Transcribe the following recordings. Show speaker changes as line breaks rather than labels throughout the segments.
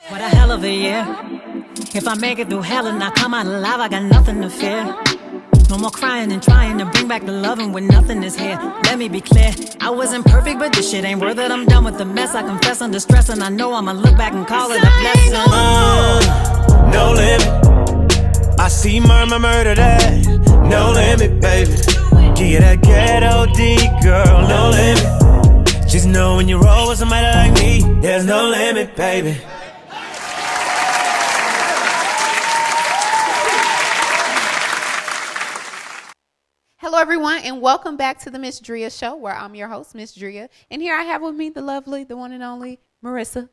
What a hell of a year. If I make it through hell and I come out alive, I got nothing to fear. No more crying and trying to bring back the loving when nothing is here. Let me be clear, I wasn't perfect, but this shit ain't worth it. I'm done with the mess, I confess under stress, and I know I'ma look back and call it a blessing.
No limit. I see murder that. No limit, baby. Give you that ghetto D, girl. No limit. Just know when you roll with somebody like me, there's no limit, baby.
Hello, everyone, and welcome back to the Ms.Dria show, where I'm your host, Ms.Dria. And here I have with me the lovely, the one and only Mor'Rissa.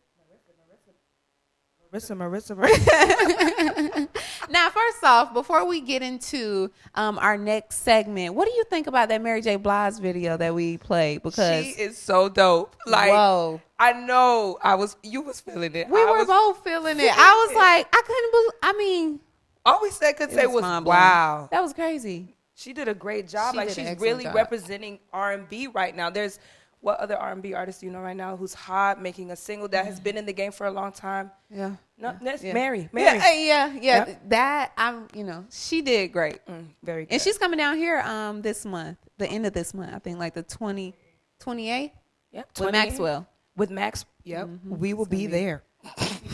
Mor'Rissa.
Now, first off, before we get into our next segment, what do you think about that Mary J. Blige video that we played? Because
she is so dope. Like,
whoa.
I know you was feeling it.
We were both feeling it. I was like, I couldn't believe,
all we could say was wow.
That was crazy.
She did a great job.
She's
really
job.
representing R&B right now. There's what other R&B artist do you know right now who's hot, making a single that has been in the game for a long time?
Yeah.
No, that's Mary.
Yeah.
Yep.
That she did great.
Very good.
And she's coming down here this month, the end of this month. I think like the 28th.
Yep.
With Maxwell.
With Max. Yep. We will be there.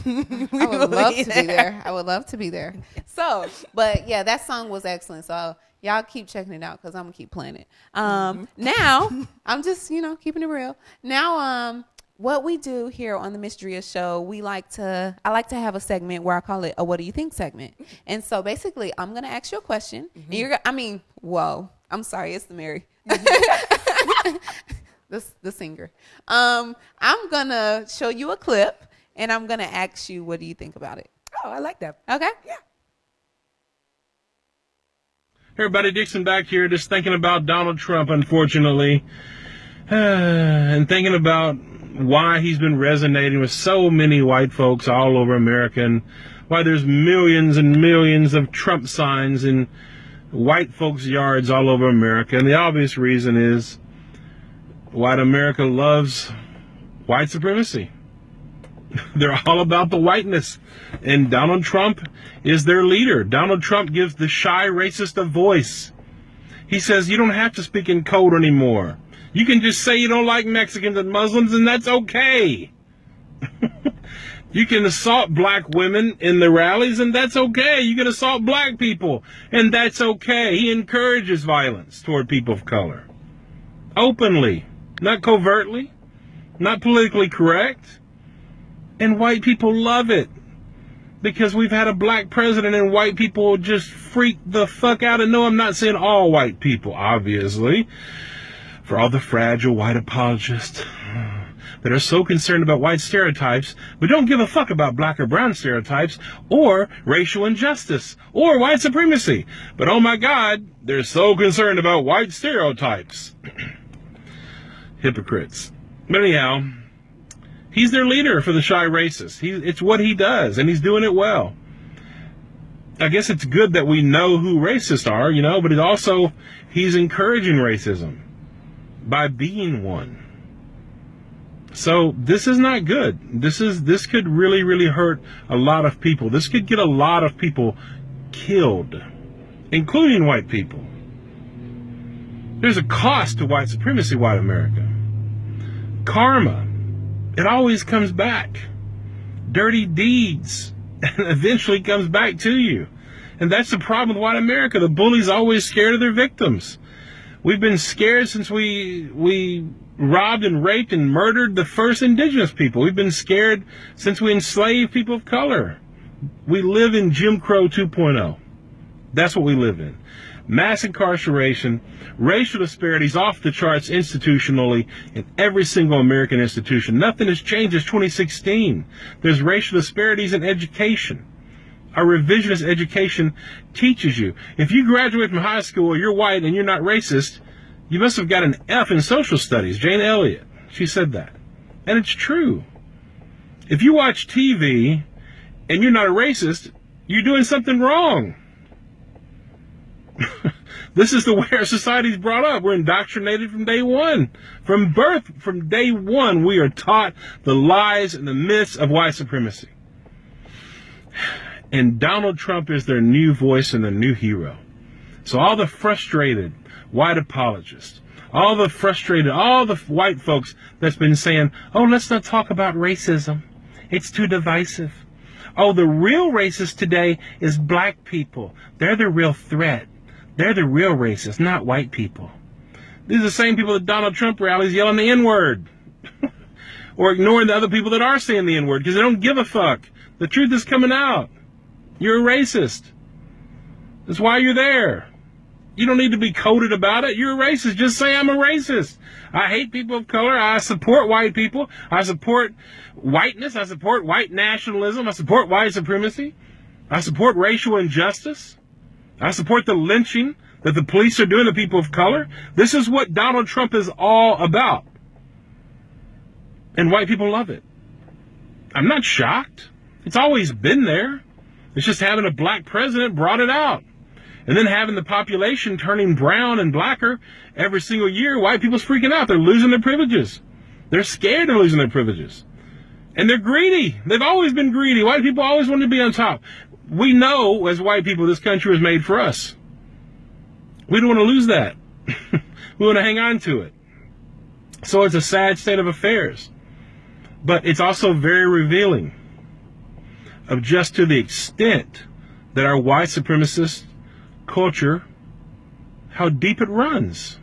I would love to be there. I would love to be there. So, but yeah, that song was excellent. So y'all keep checking it out because I'm gonna keep playing it. Now I'm just keeping it real. Now what we do here on the Ms.Dria show, I like to have a segment where I call it a "What do you think" segment. And so basically, I'm gonna ask you a question, and I'm sorry, it's the Mary. the singer. I'm gonna show you a clip. And I'm going to ask you, what do you think about it?
Oh, I like that.
Okay.
Yeah.
Hey everybody, Dixon back here, just thinking about Donald Trump, unfortunately, and thinking about why he's been resonating with so many white folks all over America, and why there's millions and millions of Trump signs in white folks' yards all over America. And the obvious reason is white America loves white supremacy. They're all about the whiteness, and Donald Trump is their leader. Donald Trump gives the shy racist a voice. He says you don't have to speak in code anymore. You can just say you don't like Mexicans and Muslims, and that's okay. You can assault black women in the rallies, and that's okay. You can assault black people, and that's okay. He encourages violence toward people of color. Openly, not covertly, not politically correct. And white people love it because we've had a black president and white people just freak the fuck out. And no, I'm not saying all white people, obviously, for all the fragile white apologists that are so concerned about white stereotypes, but don't give a fuck about black or brown stereotypes or racial injustice or white supremacy. But oh my God, they're so concerned about white stereotypes. Hypocrites. But anyhow, he's their leader for the shy racists. It's what he does, and he's doing it well. I guess it's good that we know who racists are, but he's encouraging racism by being one. So this is not good. This could really, really hurt a lot of people. This could get a lot of people killed, including white people. There's a cost to white supremacy, white America. Karma. It always comes back. Dirty deeds eventually comes back to you. And that's the problem with white America. The bully's always scared of their victims. We've been scared since we robbed and raped and murdered the first indigenous people. We've been scared since we enslaved people of color. We live in Jim Crow 2.0. That's what we live in. Mass incarceration, racial disparities off the charts institutionally in every single American institution. Nothing has changed since 2016. There's racial disparities in education. Our revisionist education teaches you. If you graduate from high school, you're white and you're not racist, you must have got an F in social studies. Jane Elliott, she said that. And it's true. If you watch TV and you're not a racist, you're doing something wrong. This is the way our society's brought up. We're indoctrinated from day one. From birth, from day one, we are taught the lies and the myths of white supremacy. And Donald Trump is their new voice and their new hero. So all the frustrated white apologists, all the white folks that's been saying, oh, let's not talk about racism. It's too divisive. Oh, the real racist today is black people. They're the real threat. They're the real racists, not white people. These are the same people at Donald Trump rallies yelling the N-word. Or ignoring the other people that are saying the N-word because they don't give a fuck. The truth is coming out. You're a racist. That's why you're there. You don't need to be coded about it. You're a racist. Just say I'm a racist. I hate people of color. I support white people. I support whiteness. I support white nationalism. I support white supremacy. I support racial injustice. I support the lynching that the police are doing to people of color. This is what Donald Trump is all about. And white people love it. I'm not shocked. It's always been there. It's just having a black president brought it out. And then having the population turning brown and blacker every single year, white people's freaking out. They're losing their privileges. They're scared of losing their privileges. And they're greedy. They've always been greedy. White people always want to be on top. We know, as white people, this country was made for us. We don't want to lose that. We want to hang on to it. So it's a sad state of affairs. But it's also very revealing of just to the extent that our white supremacist culture, how deep it runs.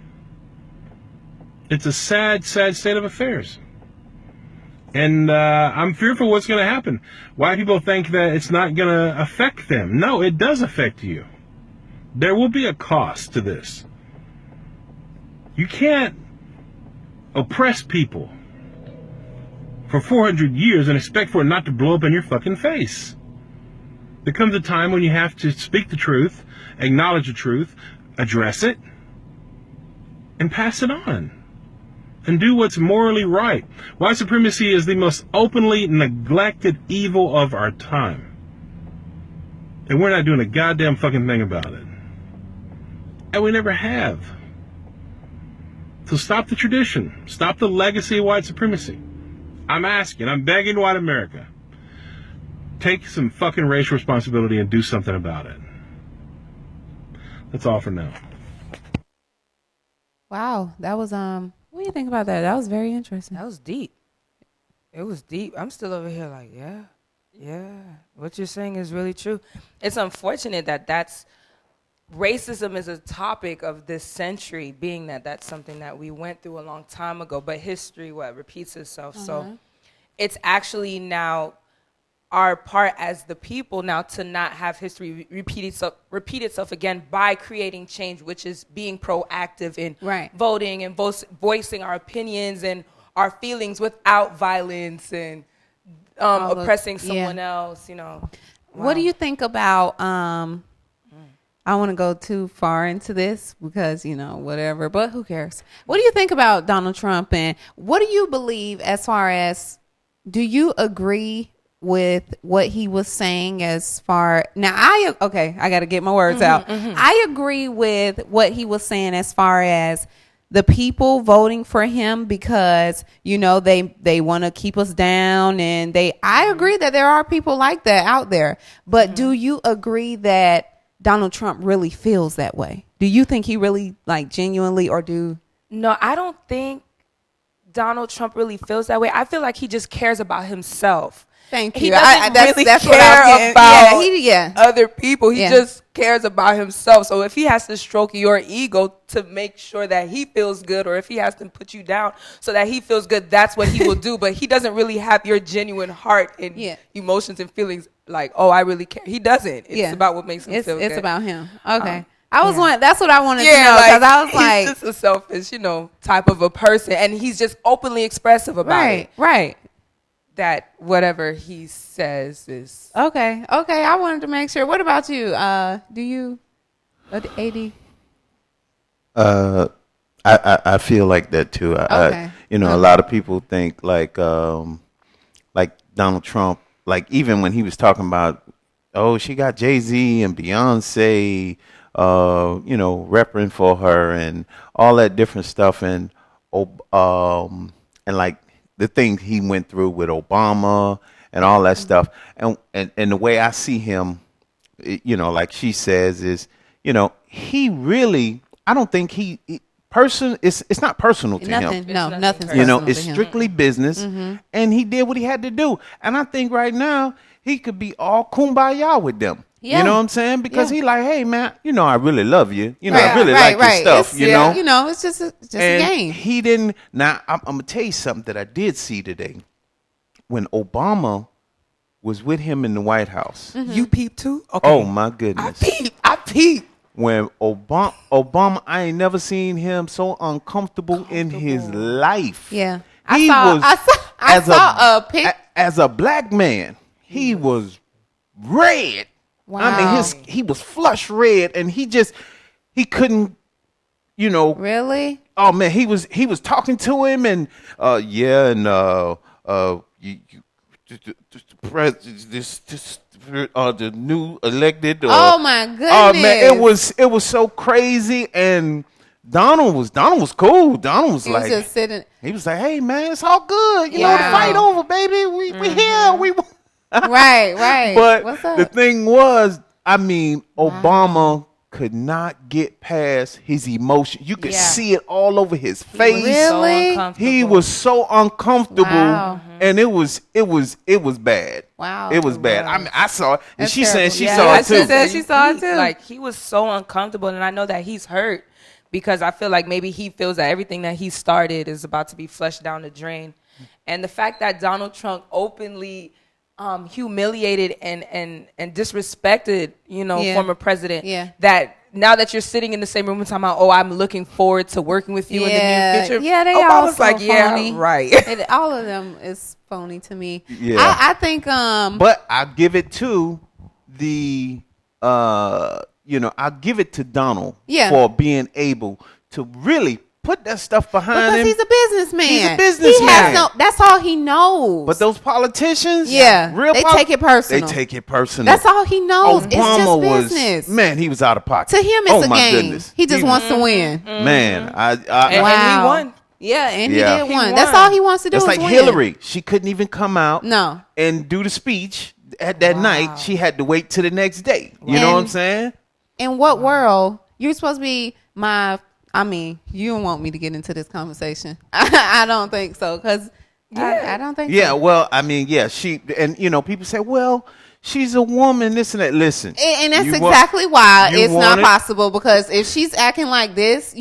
It's a sad, sad state of affairs. And I'm fearful what's going to happen. White people think that it's not going to affect them. No, it does affect you. There will be a cost to this. You can't oppress people for 400 years and expect for it not to blow up in your fucking face. There comes a time when you have to speak the truth, acknowledge the truth, address it, and pass it on. And do what's morally right. White supremacy is the most openly neglected evil of our time. And we're not doing a goddamn fucking thing about it. And we never have. So stop the tradition. Stop the legacy of white supremacy. I'm asking, I'm begging white America. Take some fucking racial responsibility and do something about it. That's all for now.
Wow, that was what do you think about that? That was very interesting.
That was deep. It was deep. I'm still over here like, yeah. What you're saying is really true. It's unfortunate that racism is a topic of this century, being that that's something that we went through a long time ago, but history repeats itself. So it's actually now our part as the people now to not have history repeat itself again by creating change, which is being proactive in voting and voicing our opinions and our feelings without violence and oppressing someone else, you know. Wow.
What do you think about I want to go too far into this because, you know, whatever, but who cares? What do you think about Donald Trump, and what do you believe as far as, do you agree with what he was saying as far, now I got to get my words out. I agree with what he was saying as far as the people voting for him because, you know, they want to keep us down, and I agree that there are people like that out there, but do you agree that Donald Trump really feels that way? Do you think he really, like, genuinely, or do?
No, I don't think Donald Trump really feels that way. I feel like he just cares about himself.
Thank you.
He doesn't really
that's
care about other people. He
Yeah.
just cares about himself. So if he has to stroke your ego to make sure that he feels good, or if he has to put you down so that he feels good, that's what he will do. But he doesn't really have your genuine heart and emotions and feelings like, oh, I really care. He doesn't. It's about what makes him feel good.
It's about him. Okay. That's what I wanted to know,
like,
because I was like,
he's just a selfish, type of a person, and he's just openly expressive about it.
Right.
That whatever he says is
okay. I wanted to make sure. What about you? Do you, AD?
I feel like that too. A lot of people think like Donald Trump, like even when he was talking about, oh, she got Jay-Z and Beyonce, repping for her and all that different stuff, and like the things he went through with Obama and all that stuff. And the way I see him, like she says, is, he really, I don't think it's not personal to him.
Nothing's
It's strictly business, and he did what he had to do. And I think right now he could be all kumbaya with them.
Yeah.
You know what I'm saying? Because he like, hey man, I really love you.
I
really like your stuff.
It's just a game.
He didn't. Now I'm gonna tell you something that I did see today. When Obama was with him in the White House.
You peeped too? Okay.
Oh my goodness.
I peeped.
When Obama, I ain't never seen him so uncomfortable in his life.
Yeah.
I
saw a pic.
As a black man, he was red.
Wow.
I mean, he was flush red, and he couldn't,
Really?
Oh man, he was talking to him, and the new elected.
Oh my goodness!
Oh man, it was so crazy, and Donald was cool. Donald was like,
just sitting.
He was like, hey man, it's all good. You know, the fight over, baby. We here. We
right.
But
what's up?
the thing was, I mean, Obama could not get past his emotion. You could see it all over his face.
Really?
He was so uncomfortable, and it was bad.
Wow,
it was bad. I mean, I saw it, and she said she
saw
it too.
She said she saw it too.
Like, he was so uncomfortable, and I know that he's hurt because I feel like maybe he feels that everything that he started is about to be flushed down the drain, and the fact that Donald Trump openly humiliated and disrespected, former president.
Yeah.
That now that you're sitting in the same room and talking about, I'm looking forward to working with you in the near future.
Yeah, they
all
all
was
so
like,
phony.
yeah, right.
All of them is phony to me.
Yeah.
I think.
But I give it to the I give it to Donald for being able to really put that stuff behind him.
Because he's a businessman.
He's a businessman.
He has that's all he knows.
But those politicians,
they take it personal.
They take it personal.
That's all he knows.
Obama
it's just business.
Man, he was out of pocket.
To him, it's a game.
Goodness.
He just wants to win.
Man,
and he won.
Yeah, and he did
He
win.
won.
That's all he wants to do.
That's
is
like
win.
Hillary. She couldn't even come out
No.
and do the speech at that night. She had to wait till the next day. You know what I'm saying?
In what world? You're supposed to be you don't want me to get into this conversation. I don't think so, because I don't think so.
Yeah, well, I mean, she, and people say, well, she's a woman, this and that. Listen.
And that's exactly why it's not possible, because if she's acting like this,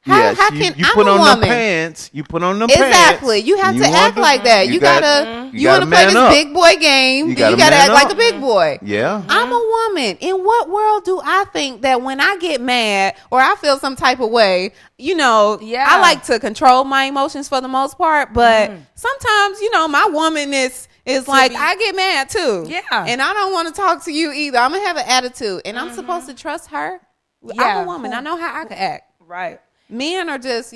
how can
you
I'm
put
a
on
woman.
them pants. You put on them pants.
Exactly. You have to act like that. You gotta play this big boy game. You gotta act like a big boy.
Yeah.
I'm a woman. In what world do I think that when I get mad or I feel some type of way, I like to control my emotions for the most part, but sometimes, my womanness is like, I get mad too.
Yeah.
And I don't want to talk to you either. I'm gonna have an attitude, and I'm supposed to trust her. I'm a woman. I know how I can act.
Right.
Men are just,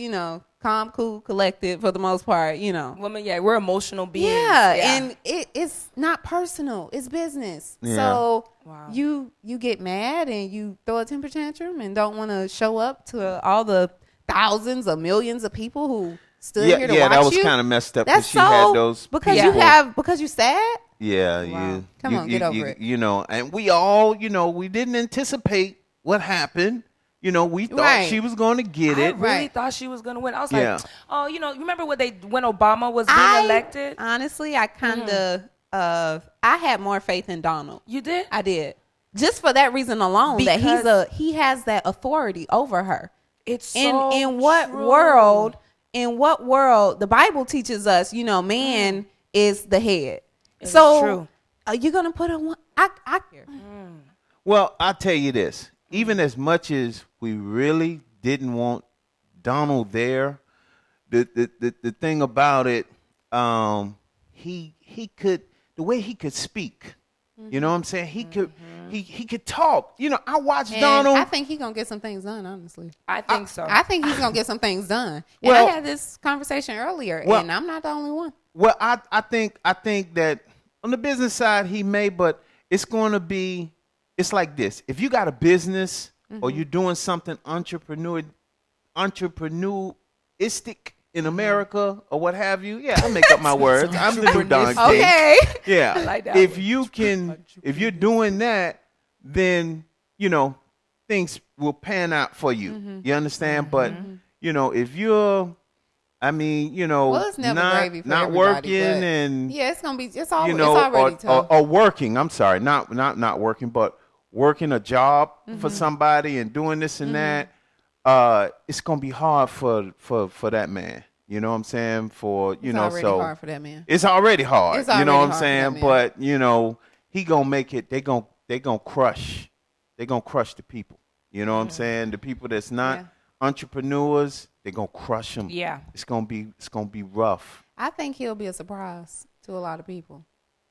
calm, cool, collected for the most part,
Women, we're emotional beings.
Yeah, and it's not personal. It's business.
Yeah.
So you get mad and you throw a temper tantrum and don't want to show up to all the thousands or millions of people who stood here to watch you.
Yeah, that was kind of messed up.
That's
she had those
because
people.
because you sad.
Yeah,
wow. Come on, get over it.
And we all, we didn't anticipate what happened. We thought she was going to get it.
I really thought she was going to win. I was like, remember when Obama was being elected?
Honestly, I kind of, I had more faith in Donald.
You did?
I did. Just for that reason alone,
because
that he has that authority over her.
It's so
in what
true.
world? In what world? The Bible teaches us, man is the head. So
true.
Are you gonna put a one?
Well, I'll tell you this. Even as much as we really didn't want Donald there, the thing about it, he could, the way he could speak, you know what I'm saying? He could talk. I watched Donald.
I think he's gonna get some things done, honestly.
I think so.
I think he's gonna get some things done.
Well,
and I had this conversation earlier, and I'm not the only one.
Well, I think that on the business side he may, but it's gonna be, it's like this. If you got a business or you're doing something entrepreneuristic, in America or what have you. Yeah, I make up my words. I'm the new Don King.
Okay.
Yeah.
I like that
if
one.
you can, if you're doing that, then, you know, things will pan out for you. You understand? But, you know, if you're, I mean, you know,
Well, it's never gravy for
not
everybody,
working
but
and,
yeah, it's gonna be. It's all.
you know,
it's already tough.
or working. I'm sorry, not working, but working a job for somebody and doing this and that. It's gonna be hard for that man. You know what I'm saying? For you
It's
know,
already
so
hard for that man.
it's already hard.
It's
You know
already
what I'm
hard for that
saying?
man.
But you know, he gonna make it. They gonna crush. They gonna crush the people. You know what I'm saying? The people that's not entrepreneurs, they gonna crush them.
Yeah.
It's gonna be rough.
I think he'll be a surprise to a lot of people.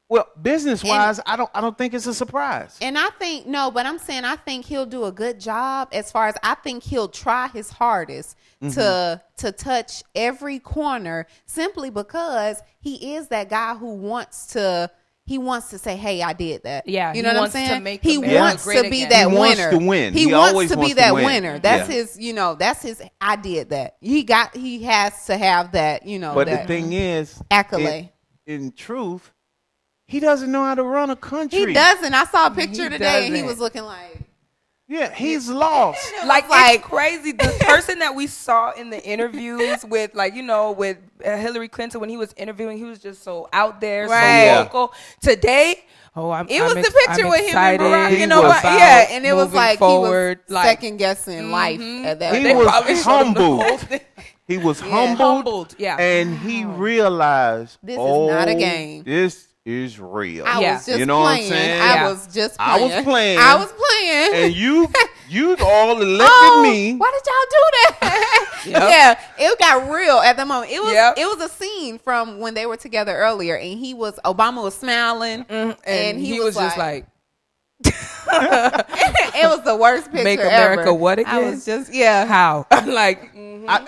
Well, business wise, I don't think it's a surprise.
And I think but I'm saying I think he'll do a good job as far as I think he'll try his hardest to touch every corner simply because he is that guy who wants to say, hey, I did that.
Yeah,
you know
he
what I'm
wants to
saying?
make
He
America
wants
great
to be
again.
that
He wants
winner.
to win.
He
He
wants
always
to be
wants to
that
win.
winner. That's
Yeah.
his, that's his, I did that. He has to have that,
But
that
the thing is,
accolade.
in truth, he doesn't know how to run a country.
He doesn't. I saw a picture
He
today and he
doesn't.
was looking like,
Yeah, he's lost.
Like it's crazy. The person that we saw in the interviews with, like, with Hillary Clinton when he was interviewing, he was just so out there,
Right.
so vocal. Today,
it was the picture with him and Barack,
He was
yeah, and it was
moving
like
forward,
he was second guessing life at that
He
point.
was
probably showed him the whole
humbled.
thing.
He was
Yeah.
humbled.
Yeah.
And he realized,
This is not a
oh,
game.
This is real.
I
Yeah.
was just
You know what I'm
playing.
saying?
I
Yeah.
was just
I
playing.
was playing.
I was playing.
And you all elected
Oh,
me.
why did y'all do that?
Yep.
Yeah, it got real at the moment. It was
Yep.
it was a scene from when they were together earlier, and Obama was smiling,
And he was just like,
it was the worst picture
Make America
ever.
what again?
I was just
how? Like,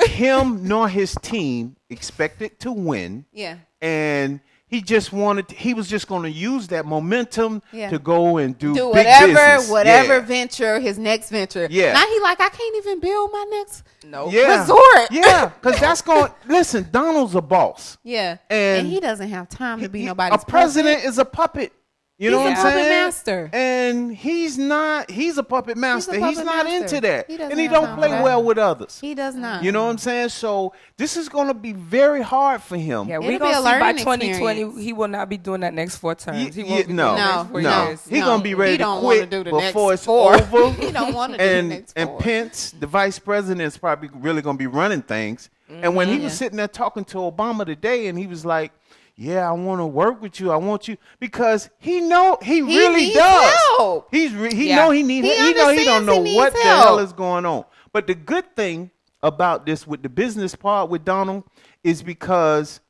Him nor his team expected to win.
yeah.
And he just he was just going to use that momentum
Yeah.
to go and do big
whatever
business.
venture, his next venture.
Yeah.
Now he like, I can't even build my next
no.
Yeah.
resort.
Yeah, because that's going. Listen, Donald's a boss.
Yeah.
And
he doesn't have time to be
He-
nobody's
a president is a puppet. You know
He's
what
a
I'm
puppet
saying?
master.
And he's not. He's a puppet master. He's
puppet
not
master.
into that,
He doesn't
and he
have
don't
time
play
for that.
well with others.
He does not.
You know what I'm saying? So this is going to be very hard for him.
Yeah,
It'll
we're
be
going
a
to see by
learning
2020,
experience.
he will not be doing that next 4 terms. He
Yeah,
won't be
no,
doing the
No,
next 4
no.
years.
He gonna be ready
He
to
don't wanna
quit
do the
before
next
it's
4.
over.
He don't want to do the next 4.
And Pence, the vice president, is probably really gonna be running things. And when he was sitting there talking to Obama today, and he was like, "Yeah, I want to work with you. I want you," because he really
needs
does.
help.
He
Yeah.
know he need.
He
He know he don't
understands he
know
needs
what the
help.
hell is going on. But the good thing about this with the business part with Donald is because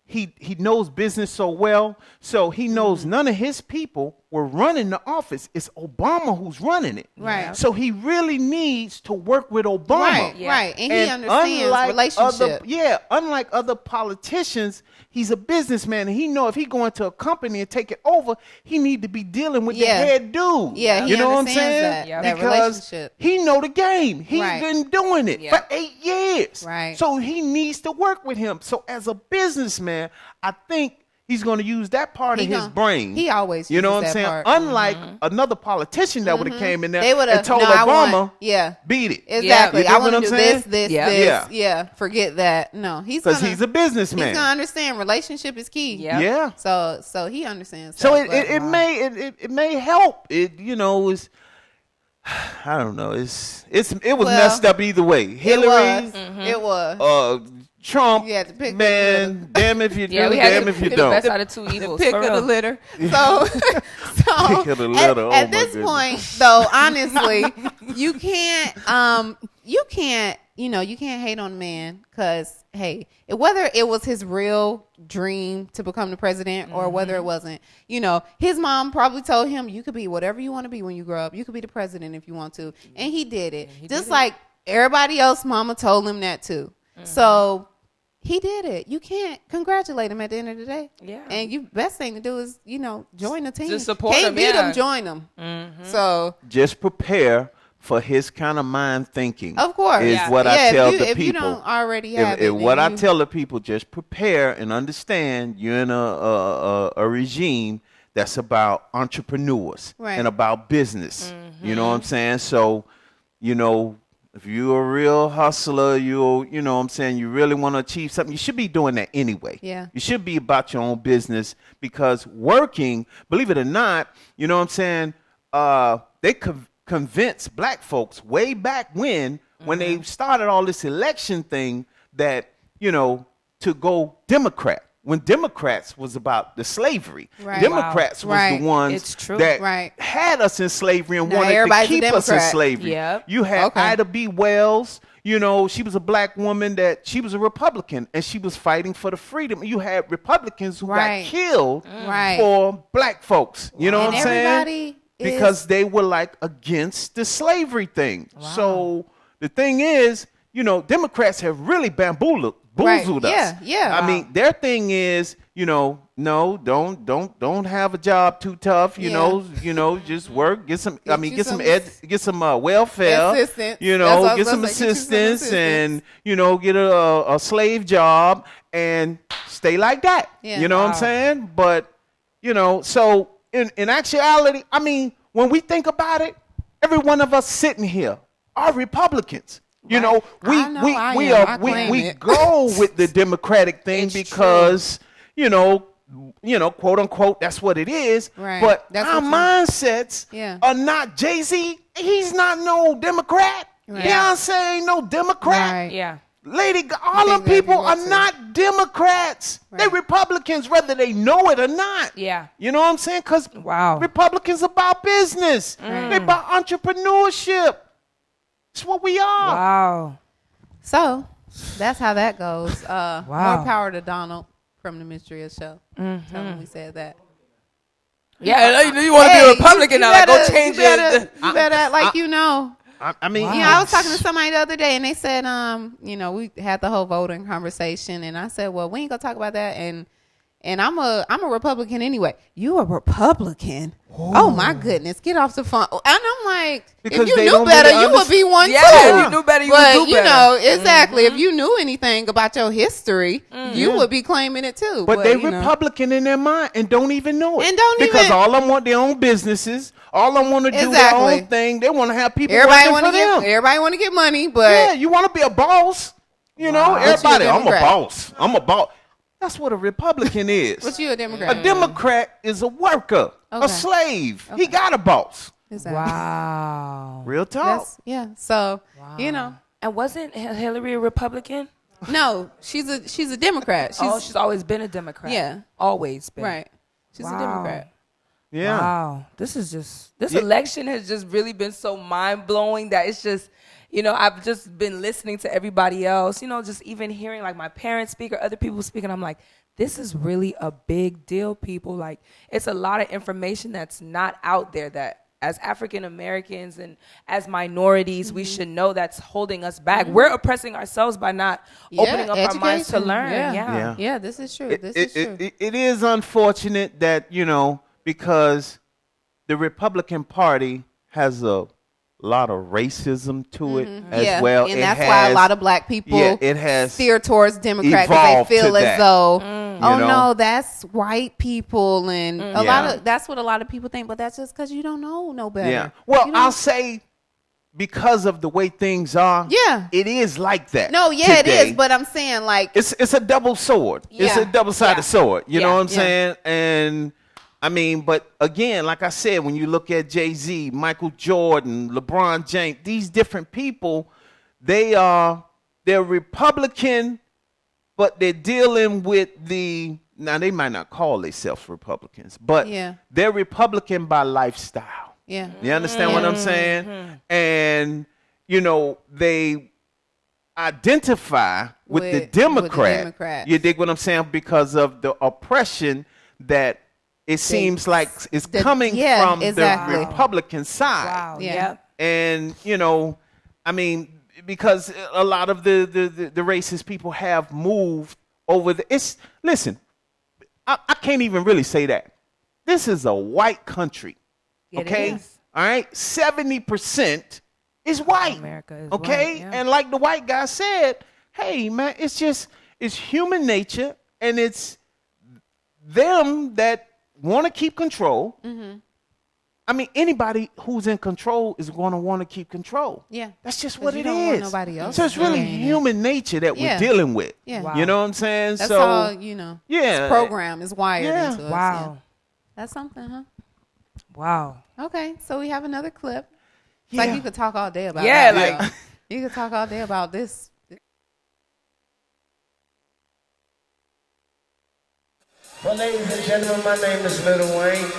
he knows business so well, so he knows none of his people were running the office. It's Obama who's running it.
Right.
So he really needs to work with Obama.
Right, right. And he understands relationship.
Unlike other politicians, he's a businessman, and he know if he go into a company and take it over, he need to be dealing with the
Yeah.
head dude.
Yeah, he
you know what I'm
understands
saying?
that,
Yeah.
that
Because
relationship.
he know the game. He's
Right.
been doing it
Yeah.
for 8 years.
Right.
So he needs to work with him. So as a businessman, I think he's going to use that part of his brain.
He always
You know
uses
what I'm
that
saying?
part.
Unlike another politician that would have came in there
They would've-
and told
no, I
Obama,
want- yeah.
beat it.
Exactly.
You
I
dig
want
what
to
I'm
do
saying?
this,
Yeah.
this.
Yeah.
Yeah. Forget that. No, he's
Because
gonna,
he's a businessman.
He's gonna understand relationship is key.
Yeah.
Yeah.
So he understands.
So
that, but-
it may help. It is. I don't know. It was
Well,
messed up either way. Hillary,
It was.
Trump,
You had to pick
man, damn if you do,
Yeah, we had
damn
to
if you
pick the
don't.
best out of 2 evils.
Pick
for
of the
real.
litter. So
Pick of the litter. Oh,
at
my
this
goodness.
point, though, honestly, you can't you can't hate on a man because hey, whether it was his real dream to become the president or whether it wasn't, his mom probably told him you could be whatever you want to be when you grow up. You could be the president if you want to, and he did it. Just like everybody else, mama told him that too. So. He did it. You can't congratulate him at the end of the day.
Yeah.
And you best thing to do is, join the team.
Just support
Can't
him,
beat
yeah.
him, join him. So
Just prepare for his kind of mind thinking.
Of course.
Is what I tell the
if
people.
you don't already have it,
what I
then
tell the people, just prepare and understand you're in a regime that's about entrepreneurs and about business. You know what I'm saying? So, you know, if you're a real hustler, you know what I'm saying, you really want to achieve something, you should be doing that anyway.
Yeah.
You should be about your own business, because working, believe it or not, you know what I'm saying, they convinced black folks way back when they started all this election thing that, you know, to go Democrat. When Democrats was about the slavery.
Right.
Democrats was the ones that had us in slavery and wanted to keep us in slavery.
Yep.
You had Ida B. Wells, you know, she was a black woman that she was a Republican and she was fighting for the freedom. You had Republicans who got killed for black folks. You know what I'm saying? Because they were like against the slavery thing. So the thing is, you know, Democrats have really bamboozled us.
Yeah.
I mean, their thing is, you know, no, don't have a job too tough. You know, just work, get some welfare,
assistance.
You know, get some assistance, and you know, get a slave job and stay like that.
Yeah.
You know what I'm saying? But you know, so in actuality, I mean, when we think about it, every one of us sitting here are Republicans. You know, we go with the Democratic thing because, you know, quote unquote, that's what it is.
Right.
But our mindsets are not Jay-Z. He's not no Democrat.
Right.
Beyonce ain't no Democrat.
Right.
Yeah.
Lady, all them people are not Democrats. They're Republicans, whether they know it or not.
Yeah.
You know what I'm saying? Because Republicans about business. They about entrepreneurship. That's what we are.
Wow.
So that's how that goes. More power to Donald from the Ms.Dria show. Tell him we said that.
Yeah, you want to be a Republican now. Like, go change it.
You better act like you know.
I mean,
you know, I was talking to somebody the other day, and they said, you know, we had the whole voting conversation, and I said, well, we ain't gonna talk about that, and I'm a Republican anyway. You a Republican? Oh my goodness, get off the phone. And I'm like,
because
if you knew better, you would be one too.
If you knew better, you would do better.
You know, exactly. If you knew anything about your history, you would be claiming it too.
But they Republican in their mind and don't even know it.
And don't
because
even,
all of them want their own businesses. All of them want to do their own thing. They want to have people working for them.
Everybody want to get money, but
yeah, you want to be a boss. You know, everybody. I'm a boss. I'm a boss. That's what a Republican is.
But you a Democrat.
A Democrat is a worker, a slave. He got a boss.
Exactly.
Wow.
Real talk.
So, you know.
And wasn't Hillary a Republican?
No, she's a Democrat.
She's always been a Democrat.
Yeah.
Always been.
Right. She's a Democrat.
Yeah.
Wow. This election has just really been so mind-blowing that it's just, you know, I've just been listening to everybody else, you know, just even hearing like my parents speak or other people speak. And I'm like, this is really a big deal, people. Like, it's a lot of information that's not out there that as African Americans and as minorities, we should know that's holding us back. We're oppressing ourselves by not opening up our minds to learn.
Yeah, this is true.
It is unfortunate that, you know, because the Republican Party has a lot of racism to it as well.
And that's why a lot of black people steer towards Democrat because they feel as though, no, that's white people. And that's what a lot of people think. But that's just because you don't know no better.
Yeah. Well, I'll say because of the way things are, it is like that.
No, yeah, today. It is. But I'm saying like.
It's a double sword. Yeah. It's a double-sided sword. You know what I'm saying? And I mean, but again, like I said, when you look at Jay-Z, Michael Jordan, LeBron James, these different people, they're Republican, but they're dealing with now they might not call themselves Republicans, but they're Republican by lifestyle.
Yeah.
You understand what I'm saying? And, you know, they identify with the Democrat. You dig what I'm saying? Because of the oppression that it seems like it's coming from the Republican side.
Wow. Yeah.
And, you know, I mean, because a lot of the racist people have moved over listen, I can't even really say that. This is a white country. Okay? All right? 70% is white.
America is
okay?
white, yeah.
And like the white guy said, hey, man, it's human nature, and it's them that want to keep control.
Mm-hmm.
I mean, anybody who's in control is going to want to keep control.
Yeah.
That's just what it
don't want
is.
nobody else
So it's really
doing it.
human nature that
Yeah.
we're dealing with.
Yeah.
Wow.
You know what I'm saying?
That's
so
how,
yeah.
this program is wired
Yeah.
into us.
Wow.
Yeah. That's something, huh?
Wow.
Okay, so we have another clip. It's
Yeah.
like you could talk all day about
Yeah,
that.
like-
You could talk all day about this.
Well, ladies and gentlemen, my name is Lil Wayne.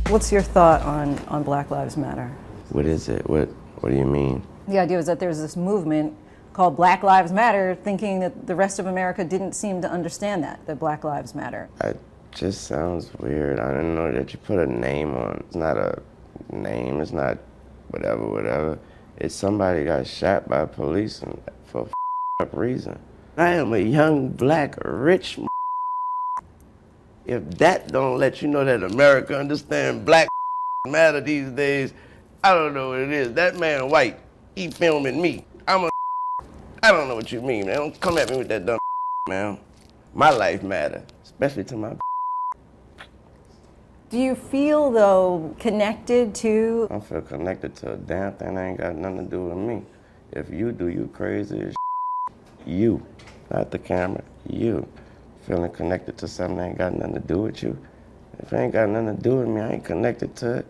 What's your thought on Black Lives Matter?
What is it? What do you mean?
The idea is that there's this movement called Black Lives Matter, thinking that the rest of America didn't seem to understand that Black Lives Matter.
It just sounds weird. I didn't know that you put a name on. It's not a name. It's not whatever. It's somebody got shot by police and for a up reason. I am a young, black, rich. If that don't let you know that America understand Black matter these days, I don't know what it is. That man white, he filming me. I don't know what you mean, man. Don't come at me with that dumb man. My life matter, especially to my.
Do you feel, though, connected to?
I feel connected to a damn thing that ain't got nothing to do with me. If you do, you crazy as you, not the camera, you. Feeling connected to something that ain't got nothing to do with you. If it ain't got nothing to do with me, I ain't connected to it.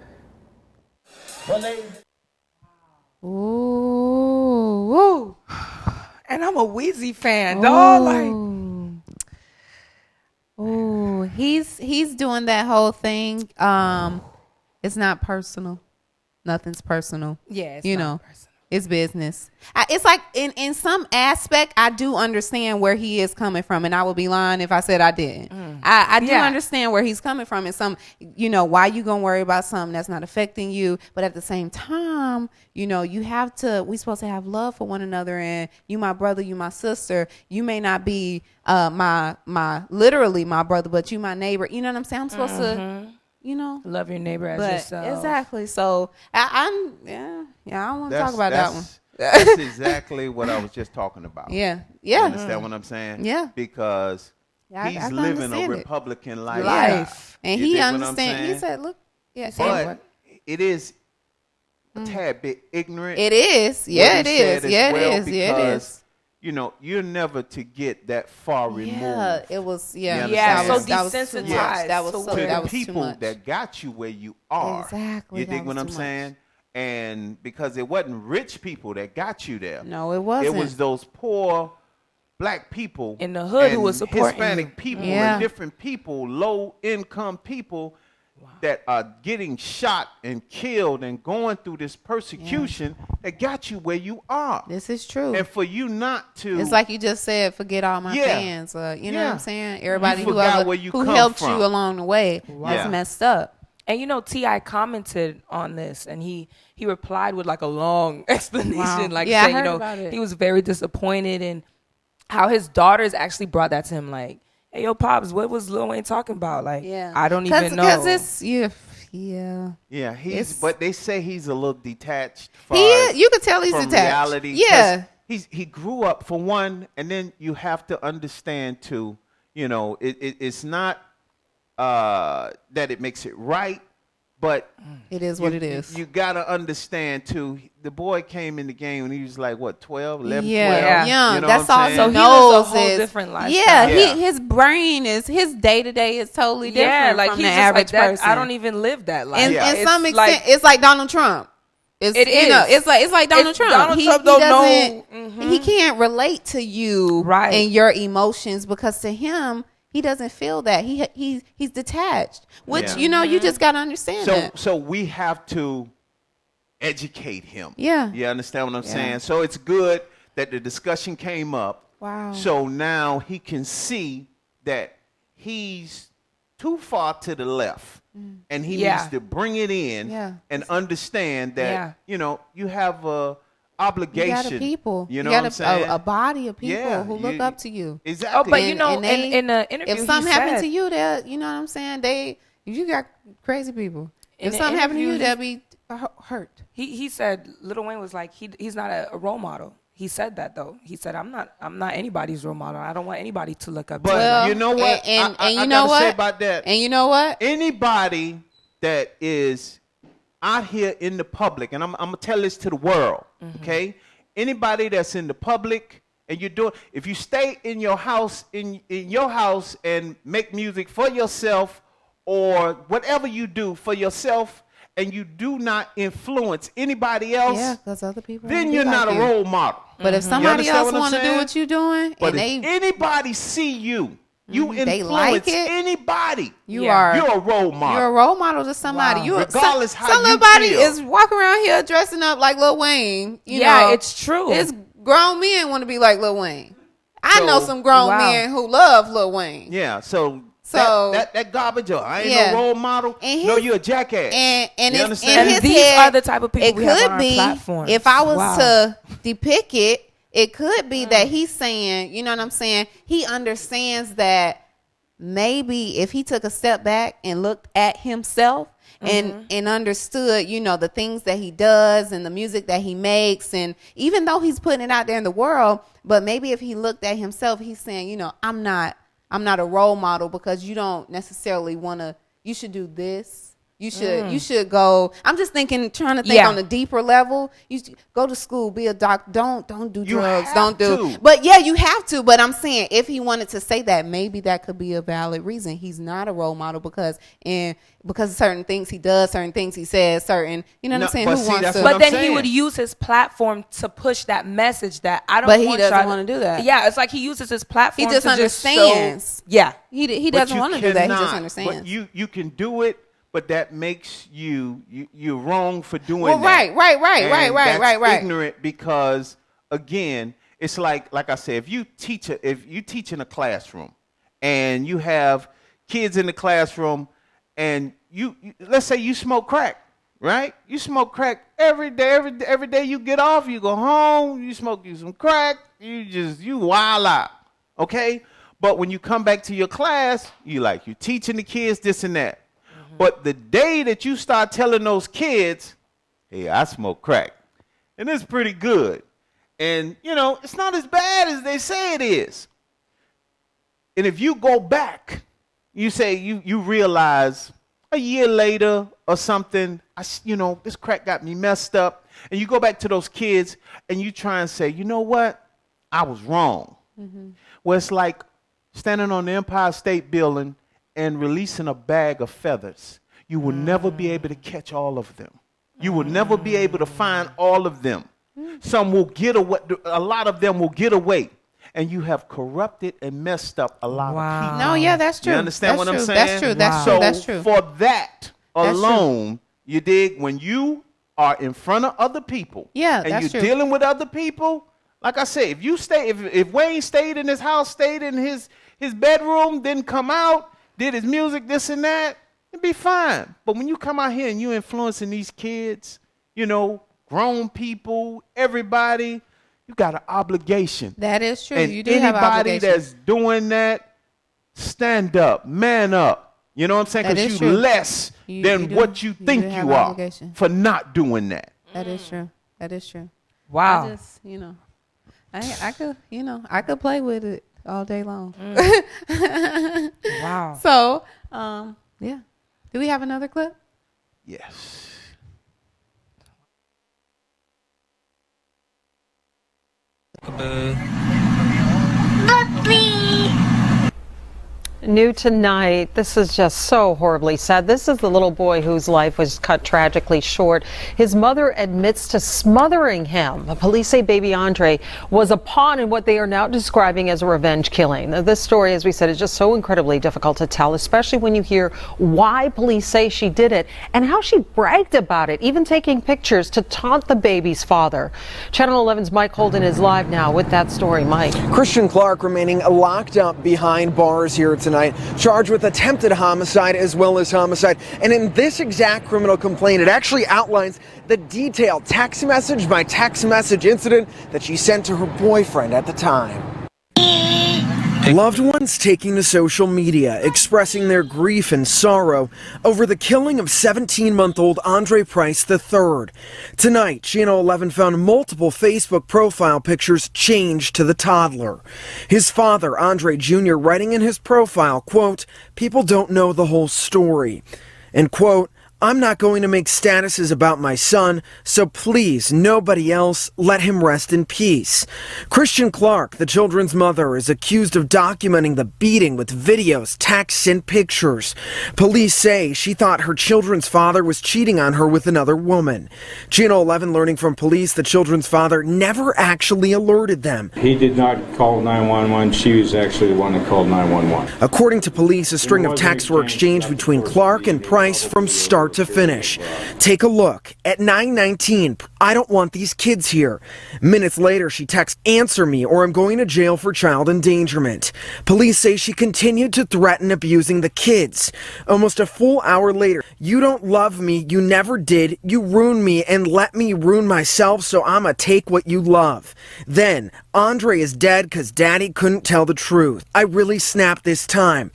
Ooh.
And I'm a Weezy fan, dog. Like,
Ooh, he's doing that whole thing. It's not personal. Nothing's personal.
yeah, it's
you
not
know,
personal.
it's business. It's like in some aspect, I do understand where he is coming from, and I would be lying if I said I didn't. I do
Yeah.
understand where he's coming from, and why you gonna worry about something that's not affecting you, but at the same time, you have to. We supposed to have love for one another, and you my brother, you my sister. You may not be my literally my brother, but you my neighbor. You know what I'm saying? I'm supposed to.
Love your neighbor as
But
yourself.
exactly. So I don't want to talk about that one.
That's exactly what I was just talking about.
Yeah.
You
Yeah.
understand what I'm saying?
Yeah.
Because
Yeah, I
he's
can
living a
understand it.
Republican life.
Life. And
You
he
dig what I'm
understands. He
saying?
said, look. Yeah.
But it is a tad bit ignorant.
It is.
what
Yeah,
he
it
said
is.
as
Yeah, it
well,
is. Yeah, it
because,
is.
You're never to get that far removed.
Yeah, it was. Yeah,
You
Yeah,
understand?
so
that was too
desensitized
much. That was
to
so.
to
That
the
was too
people
much.
that got you where you are.
Exactly,
You
that
dig what
was
I'm
too much.
saying? And because it wasn't rich people that got you there.
No, it wasn't.
It was those poor black people
In the hood who
and
was supporting
Hispanic
you.
people
Yeah.
and different people, low income people that are getting shot and killed and going through this persecution that got you where you are.
This is true.
And for you not to,
It's like you just said, forget all my
Yeah.
fans. You know what
Yeah.
I'm saying? Everybody
You forgot
who
where you
who
come
helped
from.
you along the way
Yeah.
is messed up.
And T.I. commented on this, and he replied with like a long explanation,
Wow.
like
Yeah, I
saying,
heard about it.
he was very disappointed, and how his daughters actually brought that to him, like, "Hey, yo, pops, what was Lil Wayne talking about? Like, I don't even know."
Because it's
but they say he's a little detached.
He is. You could tell he's
from
detached.
reality.
Yeah.
'Cause he grew up for one, and then you have to understand too. It's not that it makes it right, but
it is what it is.
You gotta understand too. The boy came in the game when he was like what 12, 11,
Yeah,
12.
young.
You know
That's
what I'm
all
saying?
he
So he
knows.
lives a whole
is,
different lifestyle.
Yeah,
Yeah.
his brain is his day to day is totally different
yeah, like
from
he's
the
just
average
like that.
person.
I don't even live that life.
And
Yeah.
in some
It's
extent, it's like Donald Trump. It's,
It is.
It's like Donald
It's
Trump.
Donald
he,
Trump
he
don't
doesn't.
know.
He can't relate to you
Right.
and your emotions because to him he doesn't feel that. He's detached. Which
Yeah.
you just gotta understand that.
So we have to educate him.
Yeah.
You understand what I'm
Yeah.
saying? So it's good that the discussion came up.
Wow.
So now he can see that he's too far to the left. And he
Yeah.
needs to bring it in
Yeah.
and understand that,
Yeah.
you have a obligation.
You got a people.
You know
got
what I'm saying?
A body of people
Yeah,
who look up to you.
Exactly.
Oh, but
And they,
in the interview,
if something
he
happened
said,
to you, there, you know what I'm saying? You got crazy people.
In
If
the
something happened to you,
interview,
they'll be hurt.
he said Lil Wayne was like he's not a role model. He said that though. He said I'm not anybody's role model. I don't want anybody to look up to me.
But you know what?
And
I
you know
gotta
what?
say about that.
And you know what?
Anybody that is out here in the public, and I'm gonna tell this to the world, okay? Anybody that's in the public and if you stay in your house, in your house and make music for yourself or whatever you do for yourself, and you do not influence anybody else,
Yeah, because other people.
then
won't be
you're
like
not a
you.
role model.
But if somebody
understand
else
what I'm
want to do
saying?
what you're doing,
But
and
if anybody see you, you
they
influence
like it,
anybody.
you're a
role model.
You're a role model to somebody.
Wow.
You
Regardless how you
somebody
feel.
is walking around here dressing up like Lil Wayne. You
Yeah,
know,
it's true.
It's grown men want to be like Lil Wayne. I
So-
know some grown
Wow.
men who love Lil Wayne.
Yeah, so
So-
that garbage up. I ain't
Yeah.
no role model.
And
No,
his-
you're a jackass.
And
You
it's
understand?
in his
And these
head,
are the type of people
it
we have
could
on our
be
platforms.
if I was
Wow.
to depict it, it could be that he's saying, you know what I'm saying? He understands that maybe if he took a step back and looked at himself and understood, you know, the things that he does and the music that he makes, and even though he's putting it out there in the world, but maybe if he looked at himself, he's saying, you know, I'm not a role model because you don't necessarily want to. You should do this. You should go. I'm just trying to think on a deeper level. You should go to school, be a doctor. Don't do drugs. Don't do. But yeah, you have to. But I'm saying if he wanted to say that, maybe that could be a valid reason. He's not a role model because of certain things he does, certain things he says, certain. You know what I'm saying?
but
Who
see,
wants
that's
to?
what
But
I'm
then
saying.
he would use his platform to push that message that I don't.
But he
want
doesn't
y'all
wanna do that.
Yeah, it's like he uses his platform.
He just
to
understands.
show, yeah,
He
But
doesn't
you
want to do that. He just
cannot.
understands.
But you can do it, but that makes you're wrong for doing
Well,
that.
right.
That's ignorant because again, it's like I said, if you teach in a classroom and you have kids in the classroom and you let's say you smoke crack, right? You smoke crack every day you get off, you go home, you smoke you some crack, you wild out, okay? But when you come back to your class, you're teaching the kids this and that. But the day that you start telling those kids, hey, I smoke crack, and it's pretty good, and, you know, it's not as bad as they say it is. And if you go back, you say you realize a year later or something, this crack got me messed up, and you go back to those kids and you try and say, you know what, I was wrong. Well, it's like standing on the Empire State Building and releasing a bag of feathers. You will never be able to catch all of them. You will never be able to find all of them. Some will get away. A lot of them will get away. And you have corrupted and messed up a lot of people.
No, yeah, that's true.
You understand what I'm saying?
That's true. That's true. That's true.
For that
That's
alone, you dig, when you are in front of other people,
Yeah,
and
that's
you're
true.
dealing with other people, like I said, if Wayne stayed in his house, stayed in his bedroom, didn't come out, did his music, this and that, it'd be fine. But when you come out here and you influencing these kids, you know, grown people, everybody, you got an obligation.
That is true.
And
You do have an
anybody
obligation.
that's doing that, stand up, man up. You know what I'm saying?
That
Because
is
you're
true.
less
You
than
do-
what you
you
think
do have
you
an
are
obligation.
for not doing that.
That is true. That is true.
wow.
I just, I could play with it all day long.
Wow.
So, yeah. Do we have another clip?
Yes.
New tonight, this is just so horribly sad. This is the little boy whose life was cut tragically short. His mother admits to smothering him. The police say baby Andre was a pawn in what they are now describing as a revenge killing. This story, as we said, is just so incredibly difficult to tell, especially when you hear why police say she did it and how she bragged about it, even taking pictures to taunt the baby's father. Channel 11's Mike Holden is live now with that story. Mike.
Christian Clark remaining locked up behind bars here tonight tonight, charged with attempted homicide as well as homicide. And in this exact criminal complaint, it actually outlines the detailed text message by text message incident that she sent to her boyfriend at the time. Loved ones taking to social media, expressing their grief and sorrow over the killing of 17-month-old Andre Price III. Tonight, Channel 11 found multiple Facebook profile pictures changed to the toddler. His father, Andre Jr., writing in his profile, quote, "People don't know the whole story," and quote, "I'm not going to make statuses about my son, so please, nobody else, let him rest in peace." Christian Clark, the children's mother, is accused of documenting the beating with videos, texts, and pictures. Police say she thought her children's father was cheating on her with another woman. Channel 11 learning from police the children's father never actually alerted them.
He did not call 911. She was actually the one that called 911.
According to police, a string of texts were exchanged between Clark and Price from start to finish. Take a look. At 9:19, "I don't want these kids here." Minutes later, she texts, "Answer me or I'm going to jail for child endangerment." Police say she continued to threaten abusing the kids. Almost a full hour later, "You don't love me, you never did, you ruined me and let me ruin myself, so I'ma take what you love." Then, "Andre is dead because daddy couldn't tell the truth. I really snapped this time."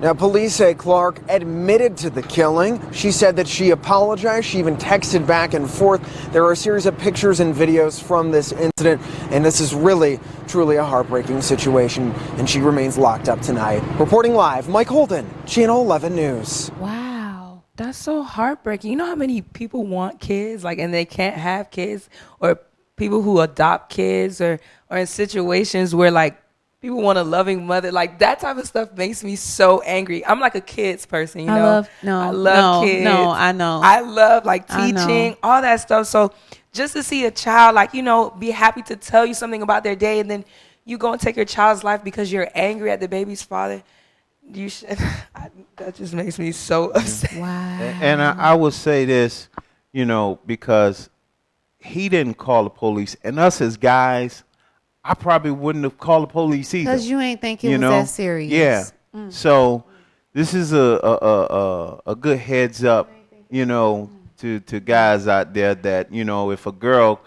Now, police say Clark admitted to the killing. She said that she apologized. She even texted back and forth. There are a series of pictures and videos from this incident, and this is really, truly a heartbreaking situation, and she remains locked up tonight. Reporting live, Mike Holden, Channel 11 News.
Wow, that's so heartbreaking. You know how many people want kids, like, and they can't have kids, or people who adopt kids, or in situations where, like, people want a loving mother. Like, that type of stuff makes me so angry. I'm like a kids person, you know. I love kids.
No, I know.
I love, like, teaching, all that stuff. So just to see a child, like, you know, be happy to tell you something about their day, and then you go and take your child's life because you're angry at the baby's father, you should. That just makes me so upset.
Wow.
And I would say this, you know, because he didn't call the police, and us as guys, I probably wouldn't have called the police either.
Because you ain't think it was that serious.
Yeah. So this is a good heads up, you know, to guys out there that, you know, if a girl,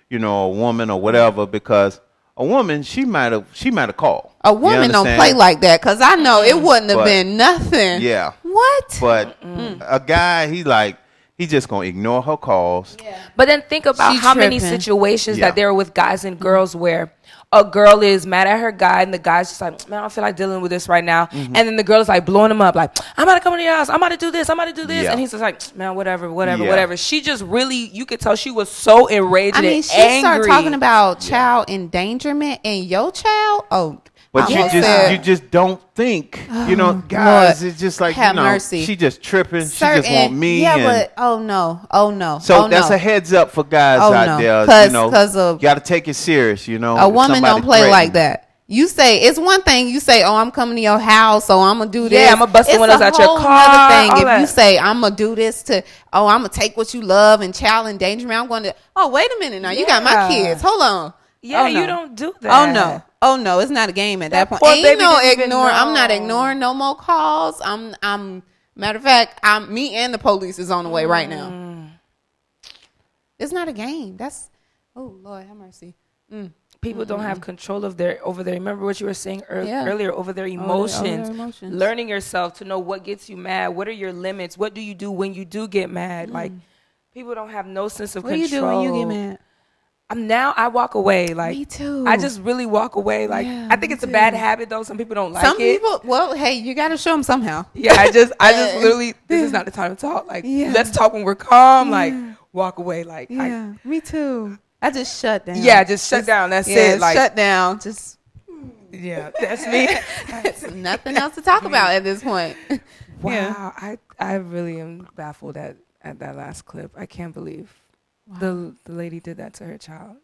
you know, a woman or whatever, because a woman, she might have called.
A woman don't play like that, because I know it wouldn't have been nothing.
Yeah.
What?
But a guy, he just gonna ignore her calls.
Yeah. But then think about how many situations that there are with guys and girls where a girl is mad at her guy and the guy's just like, "Man, I don't feel like dealing with this right now." And then the girl is like blowing him up, like, "I'm about to come to your house. I'm about to do this. I'm about to do this." And he's just like, "Man, whatever." She just really, you could tell she was so enraged and angry.
She started talking about child endangerment and your child. Oh,
but you just don't think, you know, guys. Lord, it's just like, you know, mercy. She just tripping. She just want me.
Yeah, but oh no.
So that's a heads up for guys out there. You know, you got to take it serious. You know,
a woman don't play like that. You say, it's one thing you say, "Oh, I'm coming to your house, so I'm gonna do this."
Yeah, I'm gonna bust the windows out your car.
Thing if you say, "I'm gonna do this to," "Oh, I'm gonna take what you love and child endangerment," I'm going to. Oh, wait a minute now, you got my kids. Hold on.
Yeah, you don't do that.
Oh no, it's not a game at that point. Ain't no ignore. I'm not ignoring no more calls. I'm matter of fact, me and the police is on the way right now. It's not a game. That's, oh Lord have mercy.
People don't have control of over their. Remember what you were saying earlier, over their emotions. Learning yourself to know what gets you mad. What are your limits? What do you do when you do get mad? Like, people don't have no sense of control.
What do you do when you get mad?
I walk away. Like,
me too.
I just really walk away. Like, I think it's a bad habit though. Some people don't like it.
Some people, well, hey, you got to show them somehow.
Yeah, I just literally, this is not the time to talk. Like, let's talk when we're calm. Like, walk away. Like,
me too. I just shut down.
Yeah, just shut down. That's it. Like,
shut down. Just.
Yeah, that's me.
There's nothing else to talk about at this point.
Wow, I really am baffled at that last clip. I can't believe. Wow. The lady did that to her child.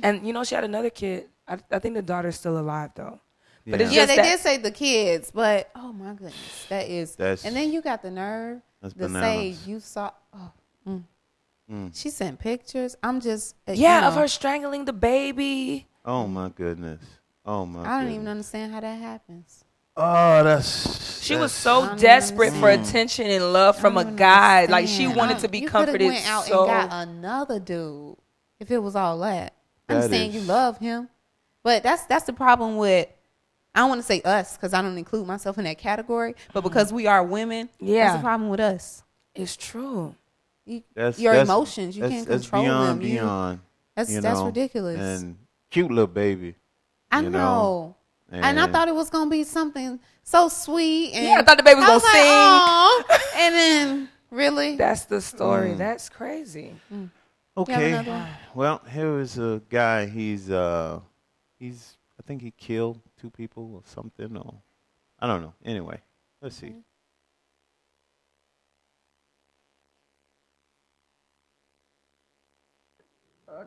And, you know, she had another kid. I think the daughter's still alive, though. But it's just
they did say the kids, but, oh, my goodness. And then you got the nerve to say you saw. She sent pictures. I'm just.
Yeah, of her strangling the baby.
Oh, my goodness. Oh my!
I don't even understand how that happens.
Oh, that's.
She was so desperate for attention and love from a guy. Like she wanted to be comforted.
You could have went out and got another dude if it was all that. I understand you love him, but that's the problem with. I don't want to say us because I don't include myself in that category, but because we are women, that's the problem with us.
It's true.
Your emotions, you can't control them.
Beyond.
That's ridiculous.
And cute little baby.
I know. And I thought it was gonna be something so sweet. And
I thought the baby was gonna sing.
Aww. And then really,
that's the story. That's crazy.
Okay. Well, here is a guy. He's I think he killed 2 people or something. Or I don't know. Anyway, let's see.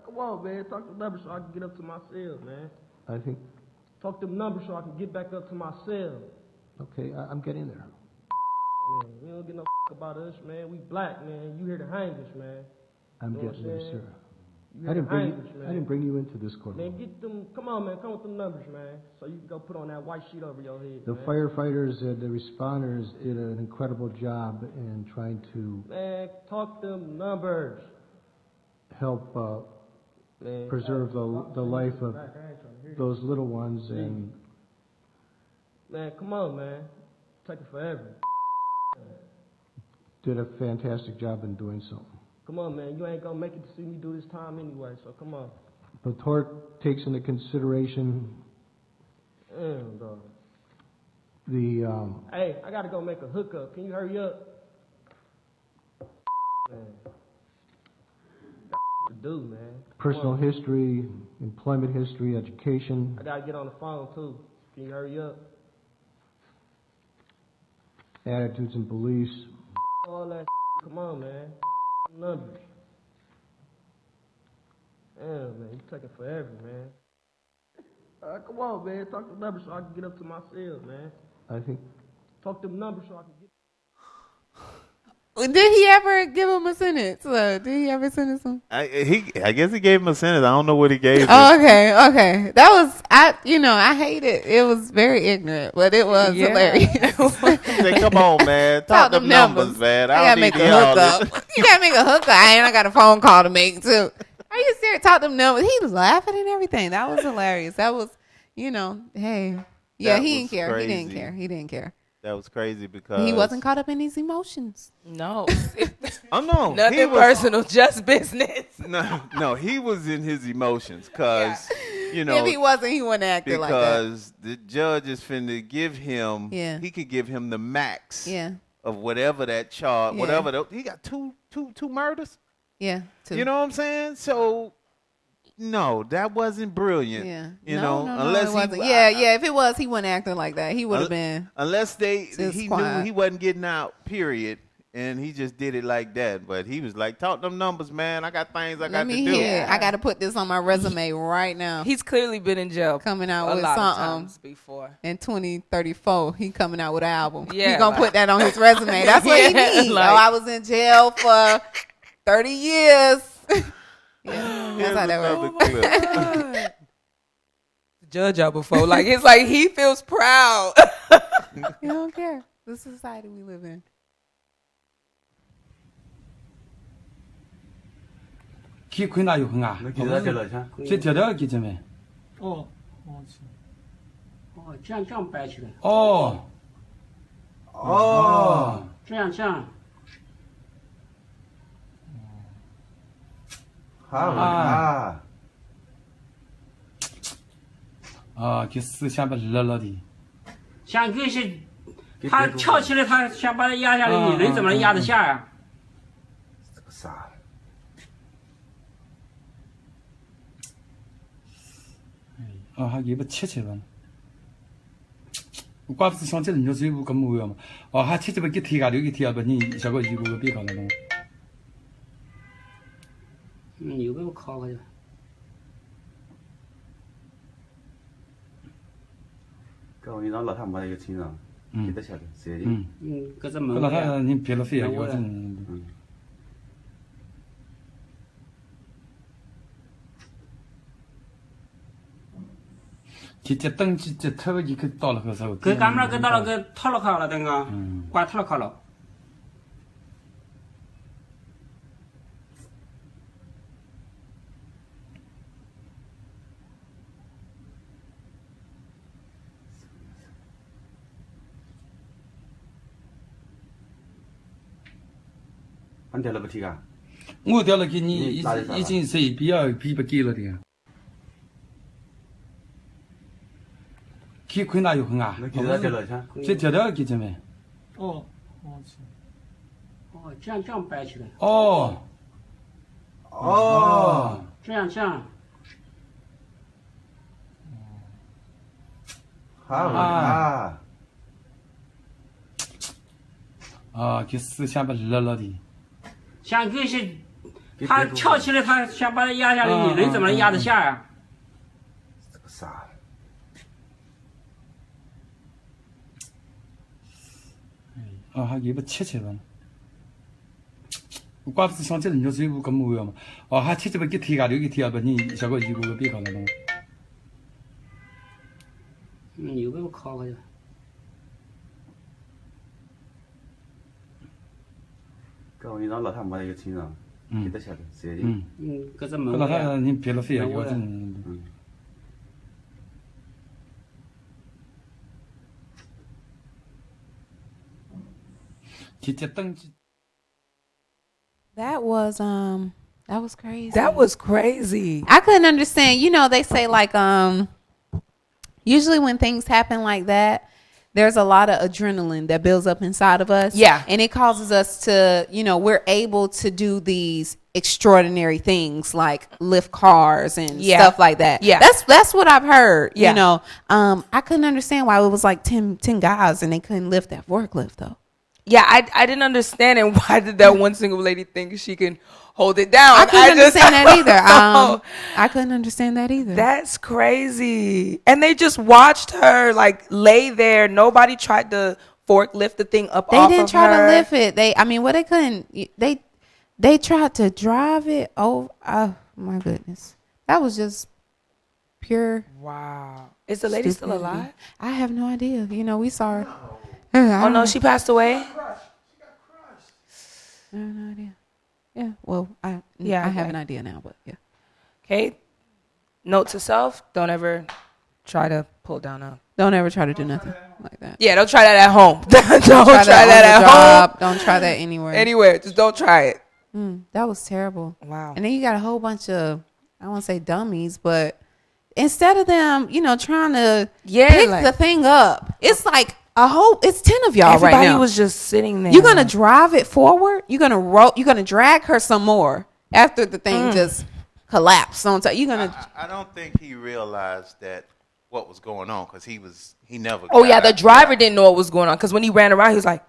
Come on, man. Talk the numbers so I can get up to my cell, man.
I think.
Talk them numbers so I can get back up to my cell.
Okay, I'm getting there.
Man, we don't get no about us, man. We black, man. You here to hang us, man.
I'm getting there, sir.
I
didn't bring you into this courtroom.
Man, get them. Come on, man. Come with them numbers, man. So you can go put on that white sheet over your head.
The
man.
firefighters and the responders did an incredible job in trying to.
Man, talk them numbers.
Help preserve the life of those little ones and.
Man, come on, man. Take it forever.
Did a fantastic job in doing so.
Come on, man. You ain't gonna make it to see me do this time anyway, so come on.
The court takes into consideration the.
Hey, I gotta go make a hookup. Can you hurry up? Man. To do, man.
Personal history, employment history, education.
I gotta get on the phone too. Can you hurry up?
Attitudes and beliefs.
All that. Come on, man. Numbers. Damn, man, you taking forever, man. Come on, man. Talk the numbers so I can get up to my cell, man.
I think.
Talk them numbers so I can get.
Did he ever give him a sentence? Did he ever sentence him?
I guess he gave him a sentence. I don't know what he gave him.
Oh, okay. That was I hate it. It was very ignorant, but it was hilarious.
Say, come on, man. Talk them numbers, man.
I gotta make a hookup. You gotta make a hookup. I got a phone call to make too. Are you serious? Talk them numbers. He was laughing and everything. That was hilarious. That was, hey. Yeah, he didn't care. Crazy. He didn't care.
That was crazy because
he wasn't caught up in these emotions.
No.
Oh no.
Nothing personal, just business.
No, he was in his emotions because
if he wasn't, he wouldn't act like that.
Because the judge is finna give him he could give him the max of whatever that charge, whatever he got two murders.
Yeah. 2.
You know what I'm saying? So no, that wasn't brilliant.
Yeah.
Unless
it wasn't. If it was, he wasn't acting like that. He would have been.
Unless he knew he wasn't getting out, period, and he just did it like that. But he was like, talk them numbers, man. I got things I got to do.
I got to put this on my resume right now.
He's clearly been in jail.
Coming out with something
before.
In 2034, he coming out with an album.
Yeah,
he going to put that on his resume. That's what he needs. I was in jail for 30 years. Yeah, that's how that works.
Judge out before. Like, it's like he feels proud.
You don't care. The society we live in.
키 그나 요흥아. 제 저렇게 좀
这样摆起来。这样。
给思想把乐乐的。
像这些，他跳起来，他想把他压下来，你人怎么能压得下呀？
这个傻。
还给不切切了。我怪不是想这人家最不咁会嘛？还切切不给提下留给提下不？你小个一个别搞那种。
有没有考过去？
搞你让老太妈一个亲人，给他晓得谁的？
搁这门。
老太你别了费啊，有这。 진짜 등 진짜 턱이 그 떨어져서.
그 까마라 그 달아 그 털어가라 된가. 과 털어가라.
anh theo là bất kỳ cả
我掉了给你已经是比不给了的。去困哪有很啊？这调调给这没？
哦，这样摆起来。
哦，
这样。
给思想把热了的。
像这些，他跳起来，他想把他压下来，你人怎么能压得下呀？
傻。
还给不切了。我怪不得上这人家最后咁冇嘛。还切不给提下留给提下吧，你小个一个别搞了弄。
你给我考个去。
告你让老太妈一个亲人，给他下的，谁的？
搁这门。
老太你别了费啊，我
That was crazy.
That was crazy.
I couldn't understand. You know, they say like usually when things happen like that, there's a lot of adrenaline that builds up inside of us.
Yeah.
And it causes us to, you know, we're able to do these extraordinary things like lift cars and stuff like that.
Yeah.
That's what I've heard.
Yeah.
You know, I couldn't understand why it was like 10 guys and they couldn't lift that forklift though.
Yeah, I didn't understand, and why did that one single lady think she can hold it down?
I couldn't understand that either. I couldn't understand that either.
That's crazy. And they just watched her like lay there. Nobody tried to forklift the thing up.
They didn't try to lift it. They couldn't. They tried to drive it. Oh my goodness, that was just pure.
Wow. Is the lady still alive?
I have no idea. You know, we saw her.
Oh no, she passed away.
She got crushed. I have no idea. Yeah. Well, I have an idea now, but yeah.
Okay. Note to self: don't ever try to pull down a.
Don't ever try to do nothing like that.
Yeah, don't try that at home. don't try
at
that
home. Don't try that anywhere.
Anywhere, just don't try it.
That was terrible.
Wow.
And then you got a whole bunch of, I won't say dummies, but instead of them, you know, trying to pick the thing up, it's like it's 10 of y'all right now.
Everybody was just sitting there.
You're gonna drive it forward. You're gonna drag her some more after the thing just collapsed on top. You're gonna.
I don't think he realized that what was going on because he never.
Oh yeah, the driver didn't know what was going on because when he ran around, he was like,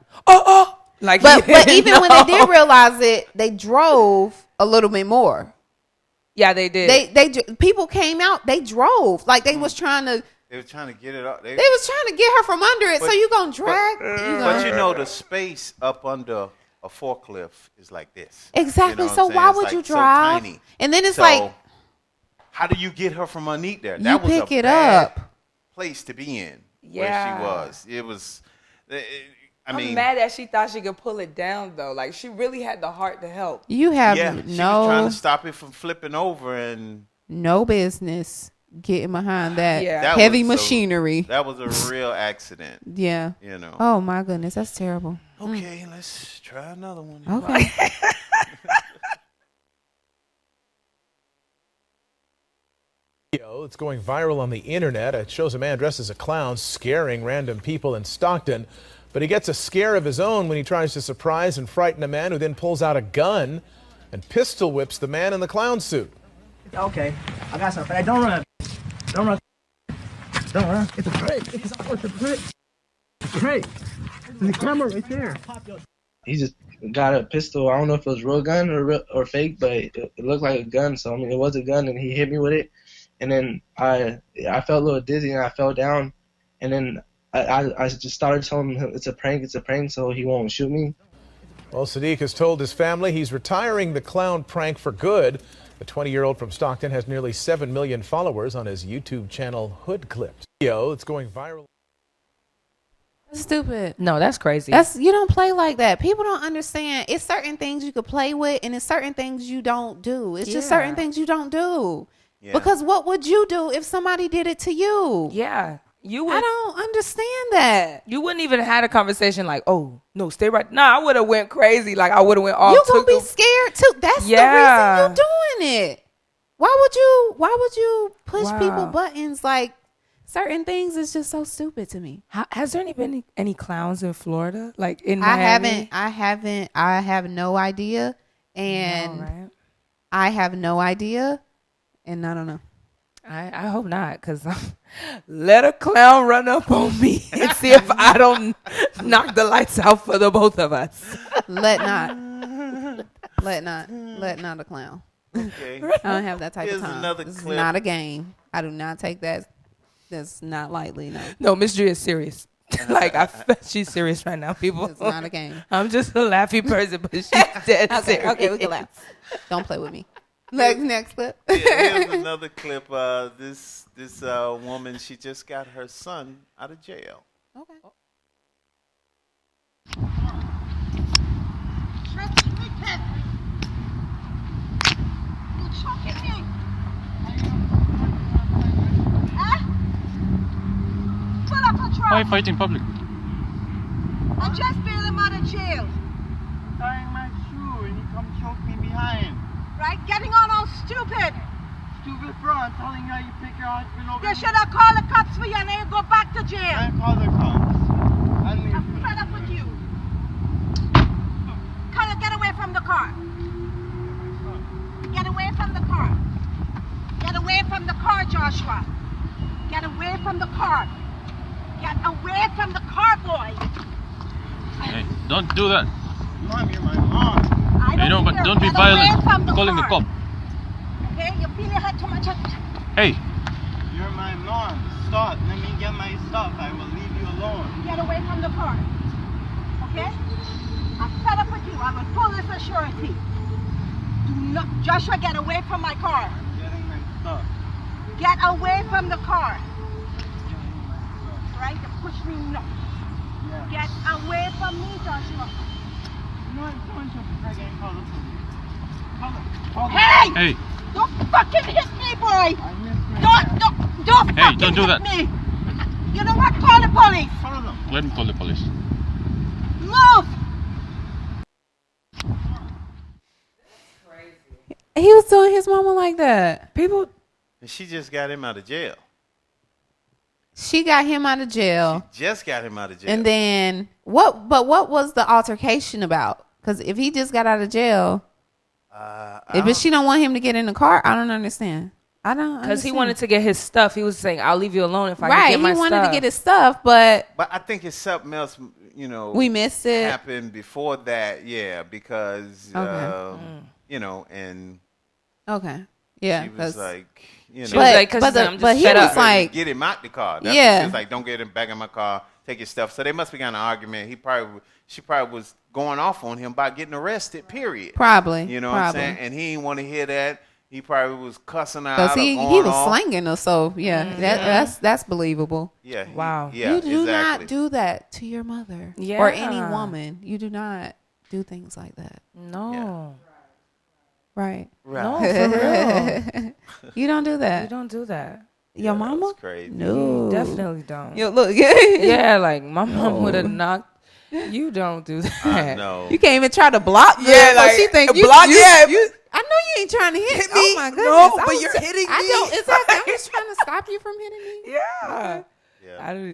like.
But even when they did realize it, they drove a little bit more.
Yeah, they did.
They people came out. They drove like they was trying to.
They were trying to get it up.
They was trying to get her from under it. So you gonna drag?
But you know the space up under a forklift is like this.
Exactly.
You know
so why would you drive?
So tiny.
And then it's like,
how do you get her from underneath there?
You
That was
pick
a
it
bad
up.
place to be in.
Yeah.
Where she was. It was.
I'm mad that she thought she could pull it down though. Like she really had the heart to help.
You have
she was trying to stop it from flipping over and
no business getting behind that
That
heavy
was
machinery.
That was a real accident.
Yeah.
You know.
Oh my goodness, that's terrible.
Okay, let's try another one.
Okay.
It's going viral on the internet. It shows a man dressed as a clown scaring random people in Stockton. But he gets a scare of his own when he tries to surprise and frighten a man who then pulls out a gun and pistol whips the man in the clown suit.
Okay, I got something. Don't run. Don't run. Don't run. It's a prank. It's a prank. It's a prank. There's a camera right there.
He just got a pistol. I don't know if it was real gun or fake, but it looked like a gun. So I mean, it was a gun, and he hit me with it. And then I felt a little dizzy, and I fell down. And then I just started telling him it's a prank, so he won't shoot me.
Well, Sadiq has told his family he's retiring the clown prank for good. The 20-year-old from Stockton has nearly 7 million followers on his YouTube channel Hood Clips. video that's going viral.
That's stupid.
No, that's crazy.
You don't play like that. People don't understand. It's certain things you could play with, and it's certain things you don't do. It's just certain things you don't do. Yeah. Because what would you do if somebody did it to you?
Yeah. You would.
I don't understand that.
You wouldn't even had a conversation like, oh, no, stay right. Nah, I would have went crazy. Like, I would have went off.
You gonna be scared too. That's the reason you're doing it. Why would you push people buttons? Like, certain things is just so stupid to me.
Has there been any clowns in Florida? Like in Miami?
I have no idea. And I have no idea. And I don't know.
I hope not, because let a clown run up on me and see if I don't knock the lights out for the both of us.
Let not a clown.
Okay.
I don't have that type of time.
Another
This
clip.
is not a game. I do not take that. That's not lightly.
No, Ms.Dria is serious. Like, she's serious right now, people.
It's not a game.
I'm just a laughy person, but she's dead serious.
Okay, we can laugh. Don't play with me. Next clip.
Here's another clip. This woman, she just got her son out of jail.
Okay.
Why fight in public?
I just bailed him out of jail.
Tying my shoe and he come choke me behind.
Right? Getting on all stupid.
Stupid bro, I'm telling you how you pick your husband over.
They should have called the cops for you and then you go back to jail.
I call the cops.
I'm fed up with you. Color, get away from the car. Get away from the car. Get away from the car, Joshua. Get away from the car. Get away from the car, boy.
Hey, don't do that.
Mom, you're my mom.
I know, but don't be violent. Calling the cop.
Okay, you feel you had too much.
Hey.
You're my mom. Stop. Let me get my stuff. I will leave you alone.
Get away from the car. Okay? I'm fed up with you. I will pull this assurity. Do not, Joshua, get away from my car.
I'm getting my stuff.
Get away from the car. Right? You push me no.
Yeah.
Get away from me, Joshua.
No, I'm going to friggin' call the police.
Hey!
Hey!
Don't fucking hit me, boy! Don't
Hey,
fucking
don't do
hit
that.
me! You know what? Call the police!
Call them.
Let him call the police.
Move!
He was doing his mama like that.
People.
And she just got him out of jail.
She got him out of jail.
She just got him out of jail.
And then what? But what was the altercation about? Because if he just got out of jail, but she don't want him to get in the car, I don't understand. I don't.
Because he wanted to get his stuff. He was saying, "I'll leave you alone if I can get my stuff."
Right, he wanted to get his stuff, but
I think it's something else. You know,
we missed it.
Happened before that, yeah, because you know, and
yeah,
she was like, you know,
she was like, but he was like,
get him out the car. That's
yeah,
what she was like, don't get him back in my car. Take your stuff. So they must be kind of argument. She probably was going off on him by getting arrested. Period.
Probably.
You know what I'm saying? And he didn't want to hear that. He probably was cussing her out.
Because he was slanging her. So yeah, that's believable.
Yeah.
Wow.
Yeah.
You do not do that to your mother or any woman. You do not do things like that.
No.
Yeah.
Right.
No, for real.
You don't do that.
You don't do that.
Your mama?
That's crazy.
No.
You definitely don't.
Yo, look.
Yeah, like my mom would have knocked. You don't do that.
No.
You can't even try to block me.
Yeah, like
she think
block.
you, I know you ain't trying to hit me. Oh my goodness.
No, but you're hitting me.
I don't. Exactly. I'm just trying to stop you from hitting me.
Yeah.
Yeah.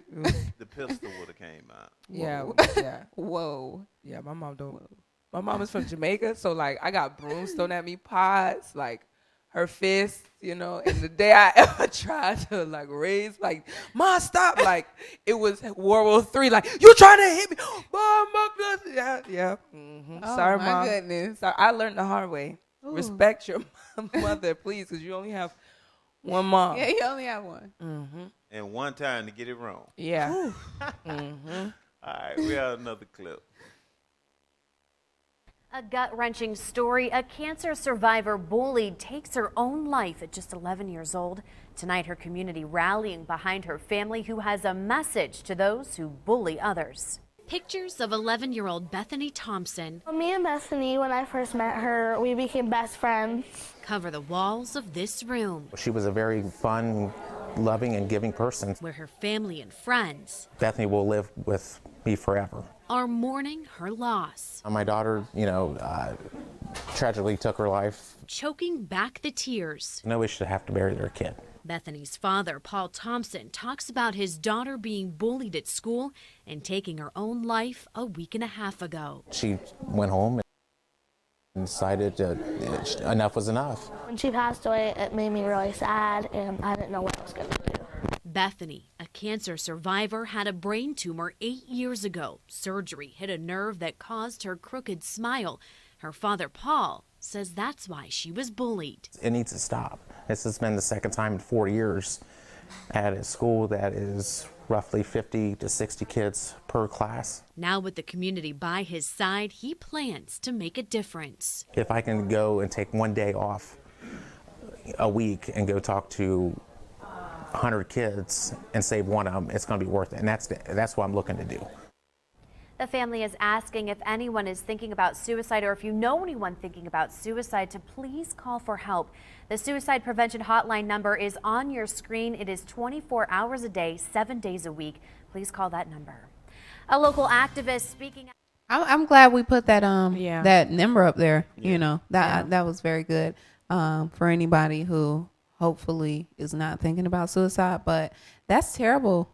The pistol would have came out.
Yeah. Yeah.
Whoa.
Yeah. My mom don't. My mom is from Jamaica, so like I got brooms thrown at me, pots, like her fist, you know. And the day I ever tried to like raise, like, Ma, stop! Like it was World War III. Like you trying to hit me? Mom, yeah. Mm-hmm.
Oh,
sorry,
my
Mom.
goodness.
Sorry, I learned the hard way.
Ooh.
Respect your mother, please, because you only have one mom.
Yeah, you only have one.
Mm-hmm.
And one time to get it wrong.
Yeah. Mm-hmm.
All right, we have another clip.
A gut-wrenching story. A cancer survivor bullied takes her own life at just 11 years old. Tonight, her community rallying behind her family, who has a message to those who bully others. Pictures of 11-year-old Bethany Thompson.
Me and Bethany, when I first met her, we became best friends.
Cover the walls of this room.
She was a very fun, loving, and giving person.
Where her family and friends
Bethany will live with me forever.
are mourning her loss.
My daughter, tragically took her life.
Choking back the tears.
Nobody should have to bury their kid.
Bethany's father, Paul Thompson, talks about his daughter being bullied at school and taking her own life a week and a half ago.
She went home and decided enough was enough.
When she passed away, it made me really sad, and I didn't know what I was going to do.
Bethany, a cancer survivor, had a brain tumor 8 years ago. Surgery hit a nerve that caused her crooked smile. Her father, Paul, says that's why she was bullied.
It needs to stop. This has been the second time in 4 years at a school that is roughly 50 to 60 kids per class.
Now with the community by his side, he plans to make a difference.
If I can go and take one day off a week and go talk to 100 kids and save one of them, it's going to be worth it. And that's what I'm looking to do.
The family is asking if anyone is thinking about suicide or if you know anyone thinking about suicide to please call for help. The suicide prevention hotline number is on your screen. It is 24 hours a day, 7 days a week. Please call that number. A local activist speaking.
I'm glad we put that that number up there. Yeah. That was very good for anybody who hopefully is not thinking about suicide. But that's terrible.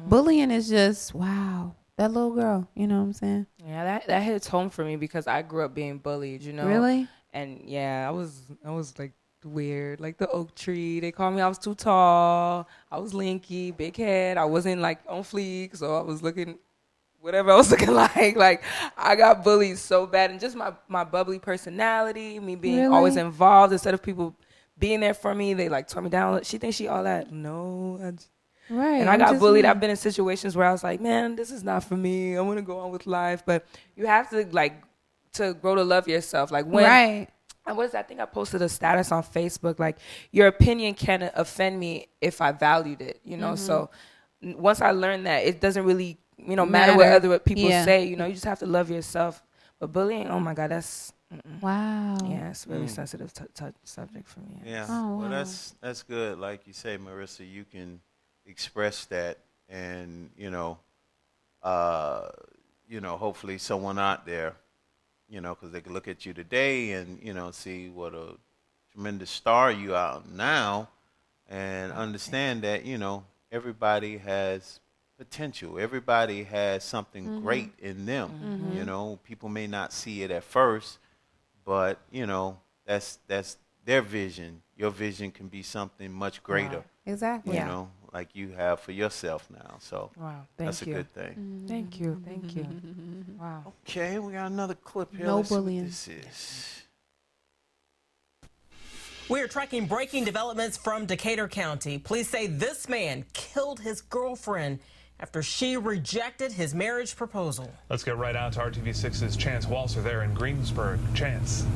Bullying is just wow. That little girl, you know what I'm saying?
Yeah, that hits home for me because I grew up being bullied,
Really?
And yeah, I was like weird, like the oak tree. They called me, I was too tall. I was lanky, big head. I wasn't like on fleek, so I was looking whatever I was looking like. Like I got bullied so bad, and just my bubbly personality, me being always involved instead of people being there for me, they like tore me down. She thinks she all that. No,
right.
And I got bullied. I've been in situations where I was like, man, this is not for me. I want to go on with life. But you have to to grow to love yourself. Like when I think I posted a status on Facebook, like your opinion can offend me if I valued it, So once I learned that, it doesn't really, matter what other people say, you just have to love yourself. But bullying, oh my God, that's
wow.
Yeah, it's a really sensitive subject for me.
Yeah.
Oh,
well,
wow.
that's good. Like you say, Mor'Rissa, you can express that, and hopefully someone out there, because they can look at you today and see what a tremendous star you are now, and understand that everybody has potential. Everybody has something great in them. People may not see it at first, but that's their vision. Your vision can be something much greater.
Exactly.
Like you have for yourself now. So that's a good thing.
Thank you. Wow.
Okay, we got another clip here.
No
Let's see what
bullying.
this is.
We are tracking breaking developments from Decatur County. Police say this man killed his girlfriend after she rejected his marriage proposal.
Let's get right on to RTV6's Chance Walser there in Greensburg. Chance.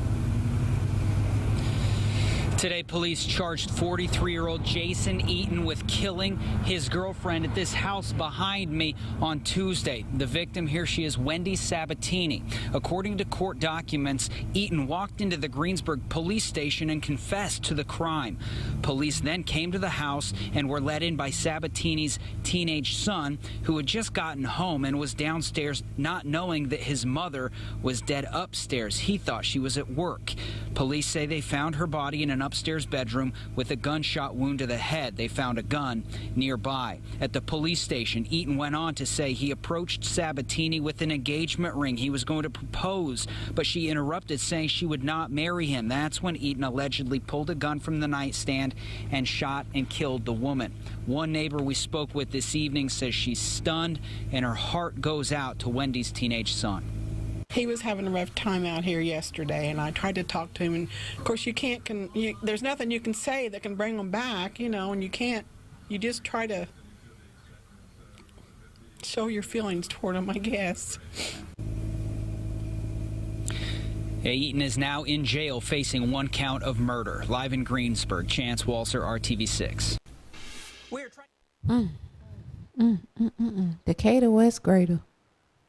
Today, police charged 43-year-old Jason Eaton with killing his girlfriend at this house behind me on Tuesday. The victim, here she is, Wendy Sabatini. According to court documents, Eaton walked into the Greensburg police station and confessed to the crime. Police then came to the house and were let in by Sabatini's teenage son, who had just gotten home and was downstairs, not knowing that his mother was dead upstairs. He thought she was at work. Police say they found her body in an upstairs bedroom with a gunshot wound to the head. They found a gun nearby. At the police station, Eaton went on to say he approached Sabatini with an engagement ring. He was going to propose, but she interrupted, saying she would not marry him. That's when Eaton allegedly pulled a gun from the nightstand and shot and killed the woman. One neighbor we spoke with this evening says she's stunned and her heart goes out to Wendy's teenage son.
He was having a rough time out here yesterday, and I tried to talk to him. And of course, there's nothing you can say that can bring him back, and you can't. You just try to show your feelings toward him, I guess.
Eaton is now in jail facing 1 count of murder. Live in Greensburg, Chance Walser, RTV6.
Decatur, West Greater.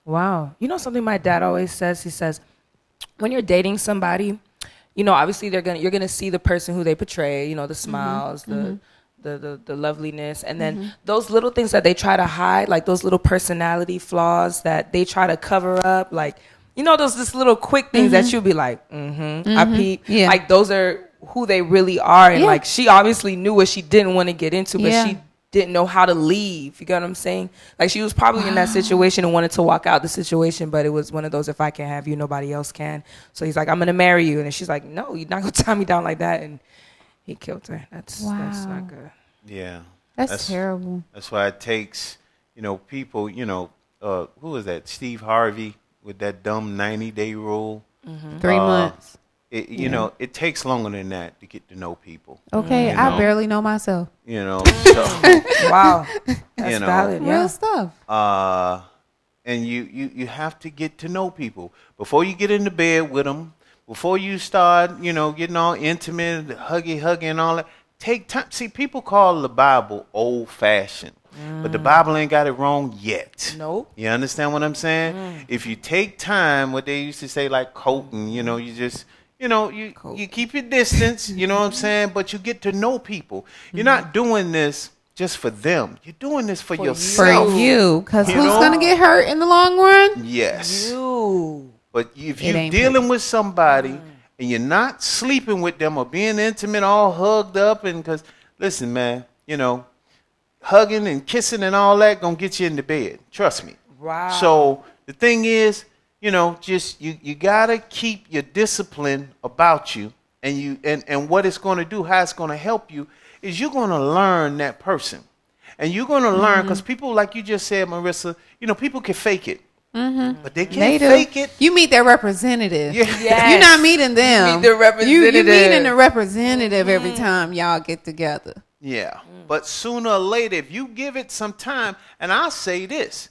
Wow. You know something my dad always says? He says, when you're dating somebody, you know, obviously you're gonna see the person who they portray, you know, the smiles, the loveliness, and then those little things that they try to hide, like those little personality flaws that they try to cover up, like, you know, those just little quick things that you'll be like, I peep.
Yeah.
Like those are who they really are. And like she obviously knew what she didn't want to get into, but she didn't know how to leave. You get what I'm saying? Like she was probably in that situation and wanted to walk out the situation, but it was one of those, if I can't have you, nobody else can. So he's like, I'm gonna marry you. And then she's like, no, you're not gonna tie me down like that. And he killed her. That's not good.
Yeah.
That's terrible.
That's why it takes, you know, people, you know, who was that? Steve Harvey with that dumb 90-day rule.
3 months.
You know, it takes longer than that to get to know people.
Okay,
you
I
know?
barely know myself.
You know, so,
wow, that's
you know,
valid. Yeah.
Real stuff.
And you have to get to know people before you get into bed with them. Before you start, you know, getting all intimate, huggy and all that. Take time. See, people call the Bible old-fashioned. But the Bible ain't got it wrong yet.
Nope.
You understand what I'm saying? If you take time, what they used to say, like coating, you know, you just, you know, you keep your distance, you know what I'm saying? But you get to know people. You're not doing this just for them. You're doing this for yourself.
For you. Because who's going to get hurt in the long run?
Yes.
You.
But if you're dealing with somebody and you're not sleeping with them or being intimate, all hugged up, and because, listen, man, you know, hugging and kissing and all that gonna get you into bed. Trust me.
Wow.
So the thing is, you know, just you gotta keep your discipline about you, and what it's gonna do, how it's gonna help you, is you're gonna learn that person, and you're gonna learn because people, like you just said, Mor'Rissa, you know, people can fake it. But they can't fake it.
You meet their representative.
Yeah.
Yes.
You're not meeting them.
You meet the representative.
You meeting the representative every time y'all get together.
Yeah. But sooner or later, if you give it some time, and I'll say this,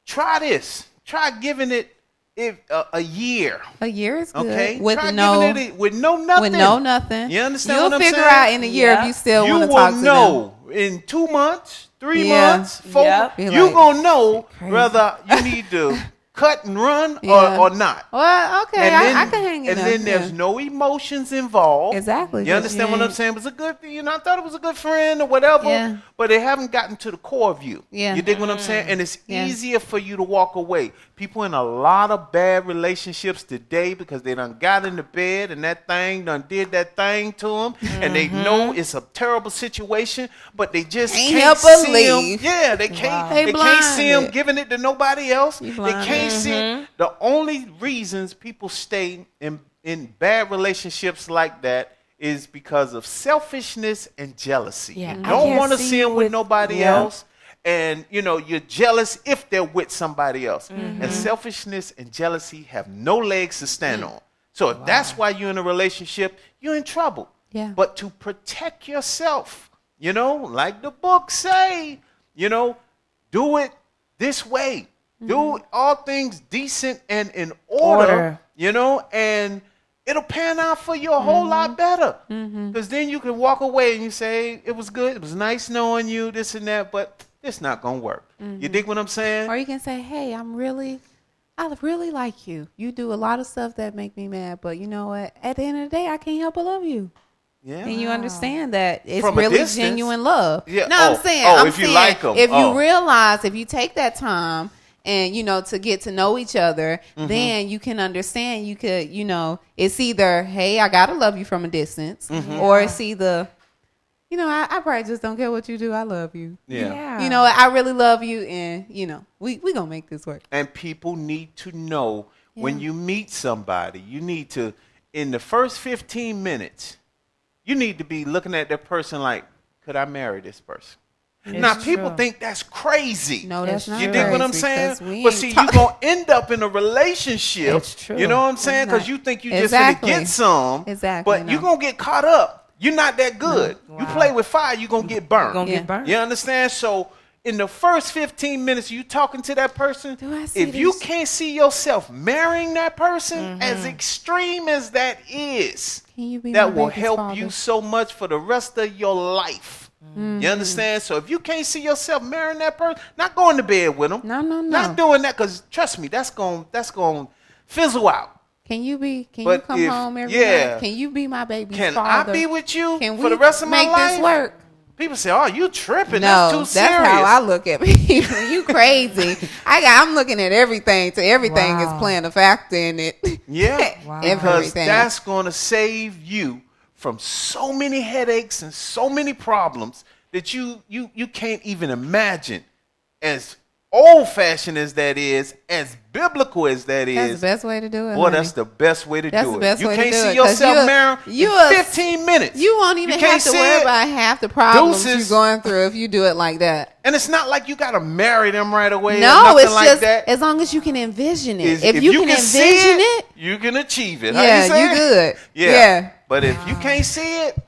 try this. Try giving it a year.
A year is good.
Okay?
With
Try
no
giving it with no nothing.
With no nothing.
You understand
You'll
what I'm saying?
figure out in a year if you still want to talk to them.
You will know in 2 months, 3 months, 4 months, you're going to know whether you need to cut and run or not.
Well, okay,
then,
I can hang in
and
there.
then there's no emotions involved.
Exactly.
You understand what I'm saying? It was a good, you know, I thought it was a good friend or whatever, but they haven't gotten to the core of you.
Yeah.
You dig what I'm saying? And it's easier for you to walk away. People in a lot of bad relationships today because they done got into bed and that thing done did that thing to them, and they know it's a terrible situation, but they just can't see them. Yeah, they can't. They can't see them giving it to nobody else. They can't see. The only reasons people stay in bad relationships like that is because of selfishness and jealousy.
Yeah,
you don't want to see them with nobody else. And, you know, you're jealous if they're with somebody else. And selfishness and jealousy have no legs to stand on. So if that's why you're in a relationship, you're in trouble.
Yeah.
But to protect yourself, you know, like the book say, you know, do it this way. Do all things decent and in order, you know, and it'll pan out for you a whole lot better. Because then you can walk away and you say, it was good, it was nice knowing you, this and that, but it's not going to work. You dig what I'm saying?
Or you can say, hey, I really like you. You do a lot of stuff that make me mad, but you know what? At the end of the day, I can't help but love you. Yeah. And you understand that it's
From
really genuine love.
Yeah.
No, I'm saying,
if you like them.
If you realize, if you take that time and, you know, to get to know each other, then you can understand, you could, you know, it's either, hey, I got to love you from a distance, or it's either, you know, I probably just don't care what you do. I love you.
Yeah.
You know, I really love you, and, you know, we going to make this work.
And people need to know when you meet somebody, you need to, in the first 15 minutes, you need to be looking at that person like, could I marry this person? Now, people think that's crazy.
No, that's not.
You dig what I'm saying? But see, you're going to end up in a relationship.
It's true.
You know what I'm saying? Because you think you just going to get some.
Exactly.
But you're going to get caught up. You're not that good. You play with fire, you're going to get burnt.
Get burnt.
You understand? So in the first 15 minutes you talking to that person, if you can't see yourself marrying that person, as extreme as that is, that will help you so much for the rest of your life. You understand? So if you can't see yourself marrying that person, not going to bed with them. No. Not doing that, because trust me, that's going to fizzle out.
Can you come home every night? Can you be my baby's father?
Can I be with you for the rest of my life?
Make this work?
People say, "Oh, you tripping?
No,
that's too serious."
That's how I look at people. You crazy? I'm looking at everything. Everything is playing a factor in it.
Yeah, because that's going to save you from so many headaches and so many problems that you can't even imagine. As old-fashioned as that is, as biblical as that is,
that's the best way to do it.
Boy, that's the best way to do it. You can't see
it,
yourself marrying in 15 minutes.
You won't even have to worry about half the problems you're going through if you do it like that.
And it's not like you got to marry them right away.
No, it's
like
just
that.
As long as you can envision it.
If you can envision it, you can achieve it.
Yeah, you good.
Yeah. But if you can't see it,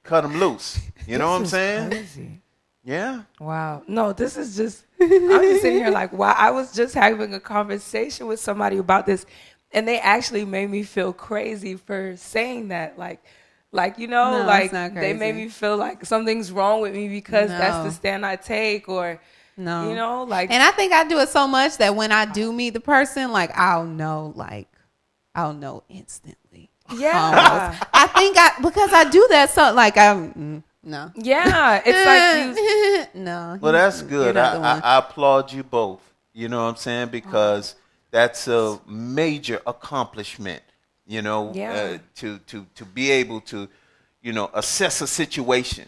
cut them loose. You know what I'm saying?
Crazy.
Yeah.
Wow. No, this is just, I'm just sitting here like, wow. I was just having a conversation with somebody about this, and they actually made me feel crazy for saying that. Like you know,
no,
like
they
made me feel like something's wrong with me because that's the stand I take, or
no,
you know, like.
And I think I do it so much that when I do meet the person, like I'll know instantly.
Yeah.
Almost. I think because I do that, so like I'm. No.
Yeah, it's like you.
No.
Well, that's good. I applaud you both. You know what I'm saying? Because that's a major accomplishment. You know, to be able to, assess a situation.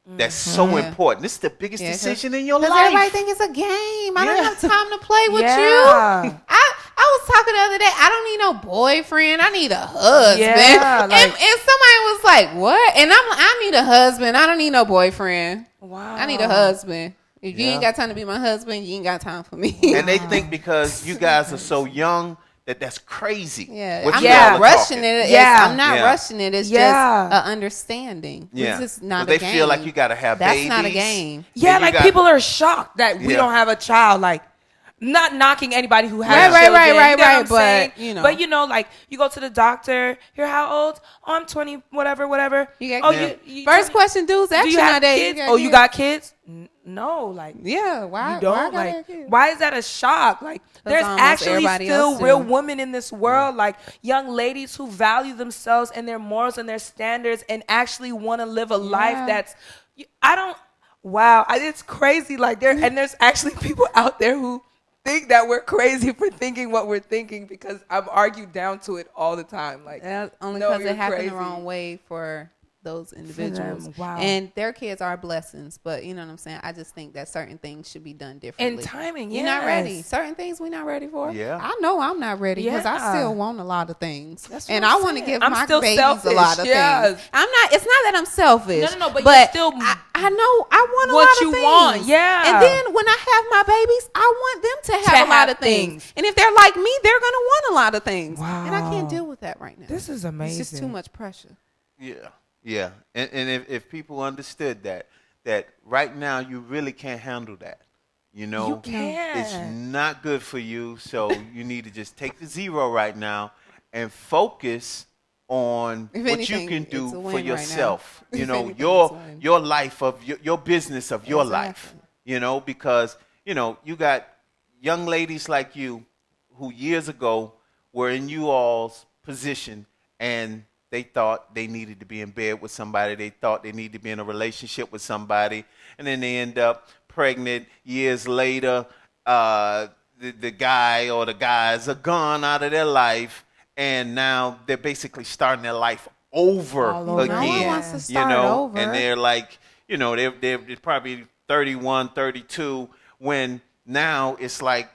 That's so important. This is the biggest decision in your life.
Everybody think it's a game. I don't have time to play with you. I was talking the other day. I don't need no boyfriend. I need a husband.
Yeah,
and somebody was like, "What?" And I need a husband. I don't need no boyfriend.
Wow.
I need a husband. If you ain't got time to be my husband, you ain't got time for me.
And they think because you guys are so young that's crazy.
Yeah, I'm not rushing it.
Yeah,
I'm not rushing it. It's just an understanding.
Yeah,
this is not
they
a game.
feel like you got to have babies.
That's not a game.
Yeah, like people are shocked that we don't have a child. Like, not knocking anybody who has children.
Right.
But like you go to the doctor. You're how old? Oh, I'm 20. Whatever.
You got first question, dudes. Actually,
do you have kids? You got kids? No, like
why?
You don't like. Why is that a shock? Like, there's actually still real women in this world, like young ladies who value themselves and their morals and their standards, and actually want to live a life that's. Wow, it's crazy. Like there's actually people out there who think that we're crazy for thinking what we're thinking, because I'm argued down to it all the time. Like,
only because it happened the wrong way for those individuals.
Wow.
And their kids are blessings, but you know what I'm saying? I just think that certain things should be done differently.
And timing,
You're not ready. Certain things we're not ready for.
Yeah.
I know I'm not ready because I still want a lot of things.
And
I want to give my babies
selfish.
a lot of things. I'm not, it's not that I'm selfish.
No, but
you're
still
I know I want a lot of things.
Want. Yeah.
And then when I have my babies, I want them to have a lot of things. And if they're like me, they're going to want a lot of things.
Wow.
And I can't deal with that right now.
This is amazing.
It's just too much pressure.
Yeah. And if people understood that right now you really can't handle that. You
can't.
It's not good for you. So you need to just take the zero right now and focus on what you can do for yourself. Right your life of your business of your life. Because you got young ladies like you who years ago were in you all's position, and they thought they needed to be in bed with somebody. They thought they needed to be in a relationship with somebody. And then they end up pregnant years later. The guy or the guys are gone out of their life. And now they're basically starting their life over again.
No one wants to start over.
And they're like, they're probably 31, 32, when now it's like,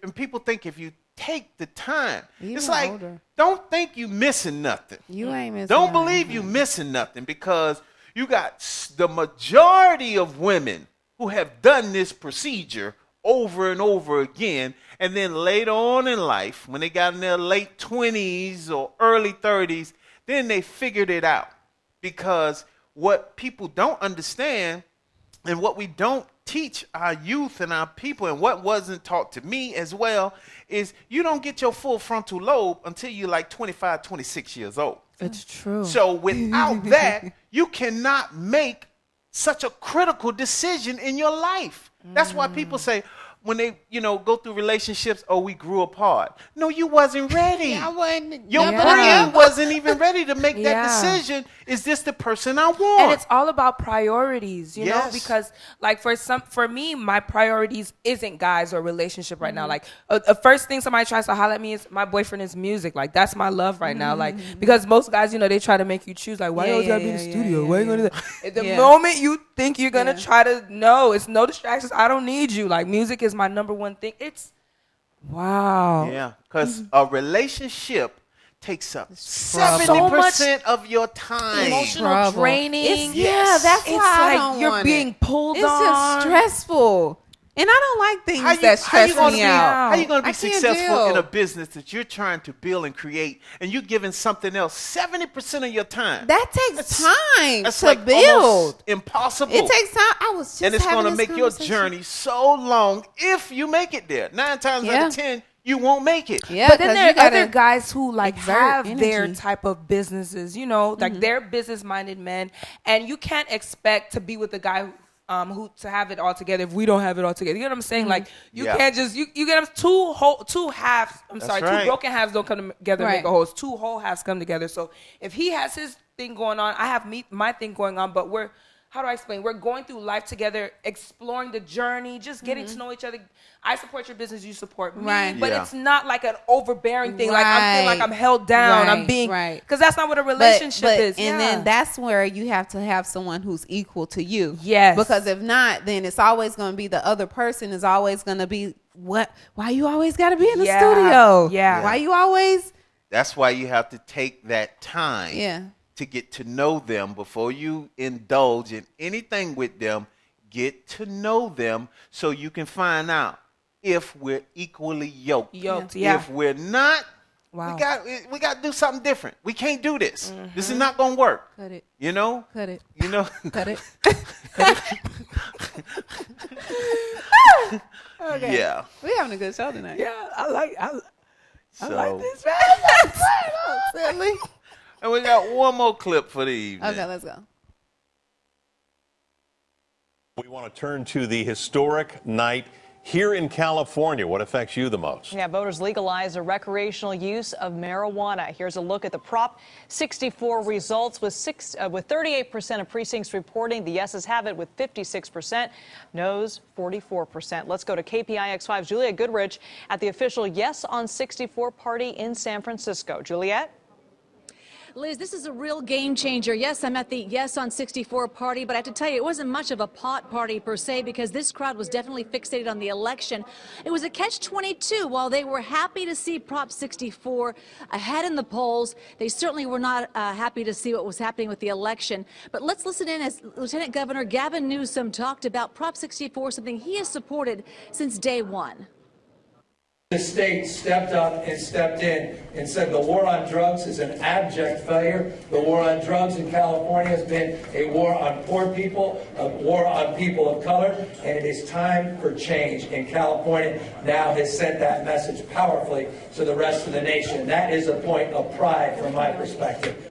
and people think if you take the time, it's like, don't think you missing nothing.
You ain't missing
Don't believe you missing nothing, because you got the majority of women who have done this procedure over and over again, and then later on in life, when they got in their late 20s or early 30s, then they figured it out. Because what people don't understand, and what we don't teach our youth and our people, and what wasn't taught to me as well, is you don't get your full frontal lobe until you're like 25, 26 years old.
It's true.
So without that, you cannot make such a critical decision in your life. That's why people say, when they, go through relationships, we grew apart. No, you wasn't ready.
Yeah, I wasn't.
Your brain wasn't even ready to make that decision. Is this the person I want?
And it's all about priorities, you know, because like for me, my priorities isn't guys or relationship right now. Like the first thing somebody tries to holler at me is my boyfriend is music. Like that's my love right now. Like because most guys, they try to make you choose. Like why you always gotta be in the studio? Why you gonna do that? At the moment you think you're gonna try to, no, it's no distractions. I don't need you. Like music is my number one thing. It's wow.
Yeah, because a relationship takes up 70% of your time.
Emotional draining.
That's why I don't
you're
want
being
it.
pulled
It's
on.
just stressful. And I don't like things that stress me out.
How you going to be
I can't
successful
deal.
in a business that you're trying to build and create, and you're giving something else 70% of your time?
That takes time
That's
to
like
build.
almost impossible.
It takes time. I was just
and it's
going to
make your journey so long if you make it there. 9 times out of 10, you won't make it.
Yeah,
but then there are other guys who like have
energy.
their type of businesses, like they're business-minded men, and you can't expect to be with a guy who to have it all together if we don't have it all together. You know what I'm saying? Like you can't just you get them two halves. Two broken halves don't come together and make a whole. It's 2 whole halves come together. So if he has his thing going on, I have my thing going on, but how do I explain? We're going through life together, exploring the journey, just getting to know each other. I support your business, you support me.
Right.
But it's not like an overbearing thing. Like I feel like I'm held down. I'm being, because that's not what a relationship is.
And then that's where you have to have someone who's equal to you.
Yes.
Because if not, then it's always going to be the other person is always going to be, why you always got to be in the studio?
Yeah.
Why you always?
That's why you have to take that time.
Yeah.
To get to know them before you indulge in anything with them. Get to know them so you can find out if we're equally yoked. If we're not, we got to do something different. We can't do this. This is not going to work.
Cut it.
You know?
Cut it.
You know?
Cut it. Okay.
Yeah.
We're having a good show tonight.
Yeah, I like this.
Silly.
And we got one more clip for the evening.
Okay, let's go.
We want to turn to the historic night here in California. What affects you the most?
Yeah, voters legalized the recreational use of marijuana. Here's a look at the Prop 64 results with 38% of precincts reporting the yeses have it, with 56%, noes 44%. Let's go to KPIX5's Juliet Goodrich at the official Yes on 64 party in San Francisco. Juliet?
Liz, this is a real game changer. Yes, I'm at the Yes on 64 party, but I have to tell you, it wasn't much of a pot party per se, because this crowd was definitely fixated on the election. It was a catch-22. While they were happy to see Prop 64 ahead in the polls, they certainly were not happy to see what was happening with the election. But let's listen in as Lieutenant Governor Gavin Newsom talked about Prop 64, something he has supported since day one.
The state stepped up and stepped in and said the war on drugs is an abject failure. The war on drugs in California has been a war on poor people, a war on people of color, and it is time for change. And California now has sent that message powerfully to the rest of the nation. That is a point of pride from my perspective.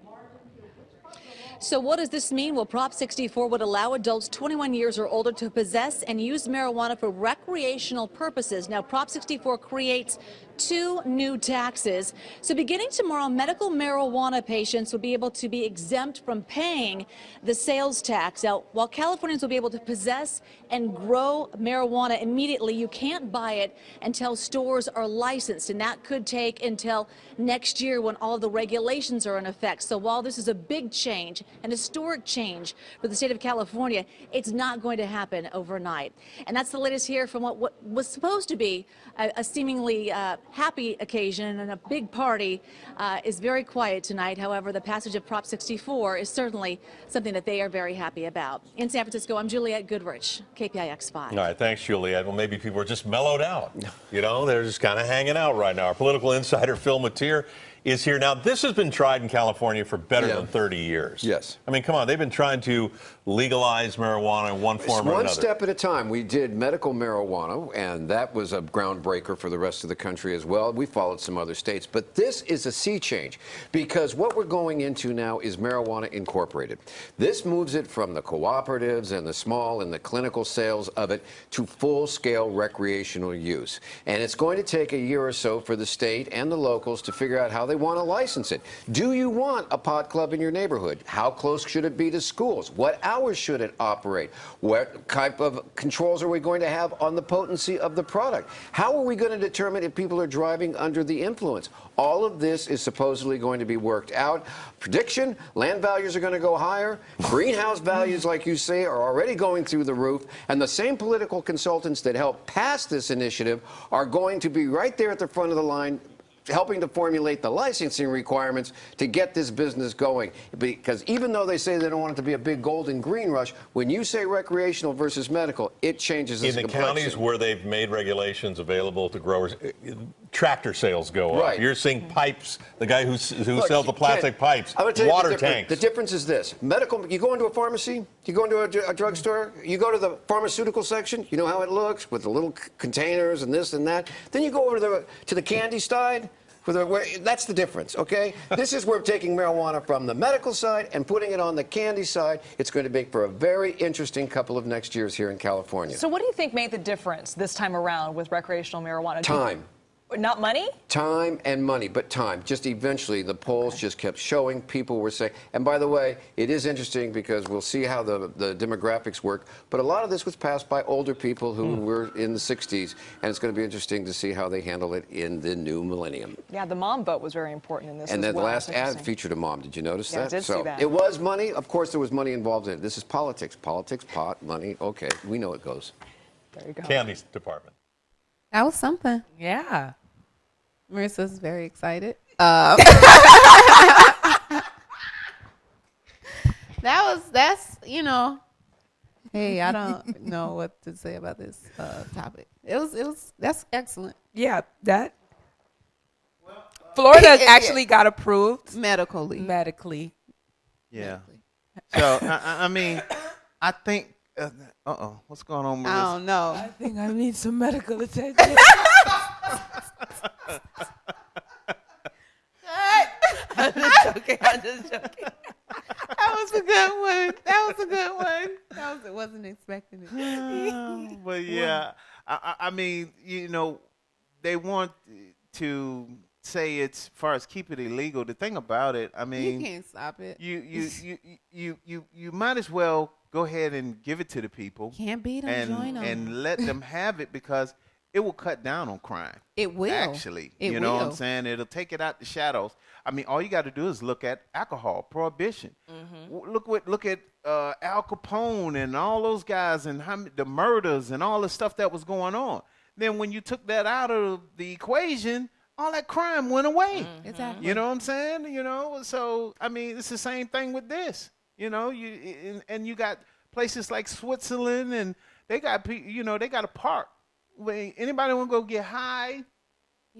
So what does this mean? Well, Prop 64 would allow adults 21 years or older to possess and use marijuana for recreational purposes. Now, Prop 64 creates 2 new taxes. So beginning tomorrow, medical marijuana patients will be able to be exempt from paying the sales tax. Now, while Californians will be able to possess and grow marijuana immediately, you can't buy it until stores are licensed, and that could take until next year when all of the regulations are in effect. So while this is a big change, an historic change for the state of California, it's not going to happen overnight. And that's the latest here from what was supposed to be a seemingly happy occasion, and a big party is very quiet tonight. However, the passage of Prop 64 is certainly something that they are very happy about. In San Francisco, I'm Juliet Goodrich, KPIX5.
All right, thanks, Juliet. Well, maybe people are just mellowed out. You know, they're just kind of hanging out right now. Our political insider, Phil Mateer, is here. Now, this has been tried in California for better than 30 years.
Yes.
I mean, come on. They've been trying to legalize marijuana in one form or another.
One step at a time. We did medical marijuana, and that was a groundbreaker for the rest of the country as well. We followed some other states. But this is a sea change, because what we're going into now is Marijuana Incorporated. This moves it from the cooperatives and the small and the clinical sales of it to full-scale recreational use. And it's going to take a year or so for the state and the locals to figure out how they want to license it. Do you want a pot club in your neighborhood? How close should it be to schools? What hours should it operate? What type of controls are we going to have on the potency of the product? How are we going to determine if people are driving under the influence? All of this is supposedly going to be worked out. Prediction, land values are going to go higher. Greenhouse values, like you say, are already going through the roof. And the same political consultants that helped pass this initiative are going to be right there at the front of the line, helping to formulate the licensing requirements to get this business going. Because even though they say they don't want it to be a big gold and green rush, when you say recreational versus medical, it changes
in the counties where they've made regulations available to growers. Tractor sales go up. You're seeing pipes. The guy who sells the plastic pipes, water tanks.
The difference is this: medical. You go into a pharmacy, you go into a drugstore, you go to the pharmaceutical section. You know how it looks with the little containers and this and that. Then you go over to the candy side. That's the difference, okay? This is where we're taking marijuana from the medical side and putting it on the candy side. It's going to make for a very interesting couple of next years here in California.
So what do you think made the difference this time around with recreational marijuana?
Time.
Not money?
Time and money, but time. Just eventually, the polls just kept showing. People were saying, and by the way, it is interesting because we'll see how the demographics work, but a lot of this was passed by older people who were in the 60s, and it's going to be interesting to see how they handle it in the new millennium.
Yeah, the mom vote was very important in this
and
as
then
well.
the last ad featured a mom. Did you notice that?
I did see that.
It was money. Of course, there was money involved in it. This is politics. Politics, pot, money. Okay, we know it goes.
There you go.
Candy's department.
That was something.
Yeah.
Marissa's very excited. That's hey, I don't know what to say about this topic. That's excellent.
Yeah, that Florida actually got approved medically.
Yeah. So I mean, I think what's going on, Marissa?
I don't know.
I think I need some medical attention.
I'm just joking. That was a good one. I wasn't expecting it.
But yeah, I mean, they want to say it's as far as keep it illegal. The thing about it, I mean,
you can't stop it.
You might as well go ahead and give it to the people.
Can't beat them, join them,
and let them have it because it will cut down on crime.
It will.
Actually,
it
you know
will.
what I'm saying? It'll take it out the shadows. I mean, all you got to do is look at alcohol prohibition. Look at Al Capone and all those guys and the murders and all the stuff that was going on. Then when you took that out of the equation, all that crime went away.
Exactly.
You know what I'm saying? So I mean, it's the same thing with this. You got places like Switzerland, and they got they got a park. Anybody want to go get high?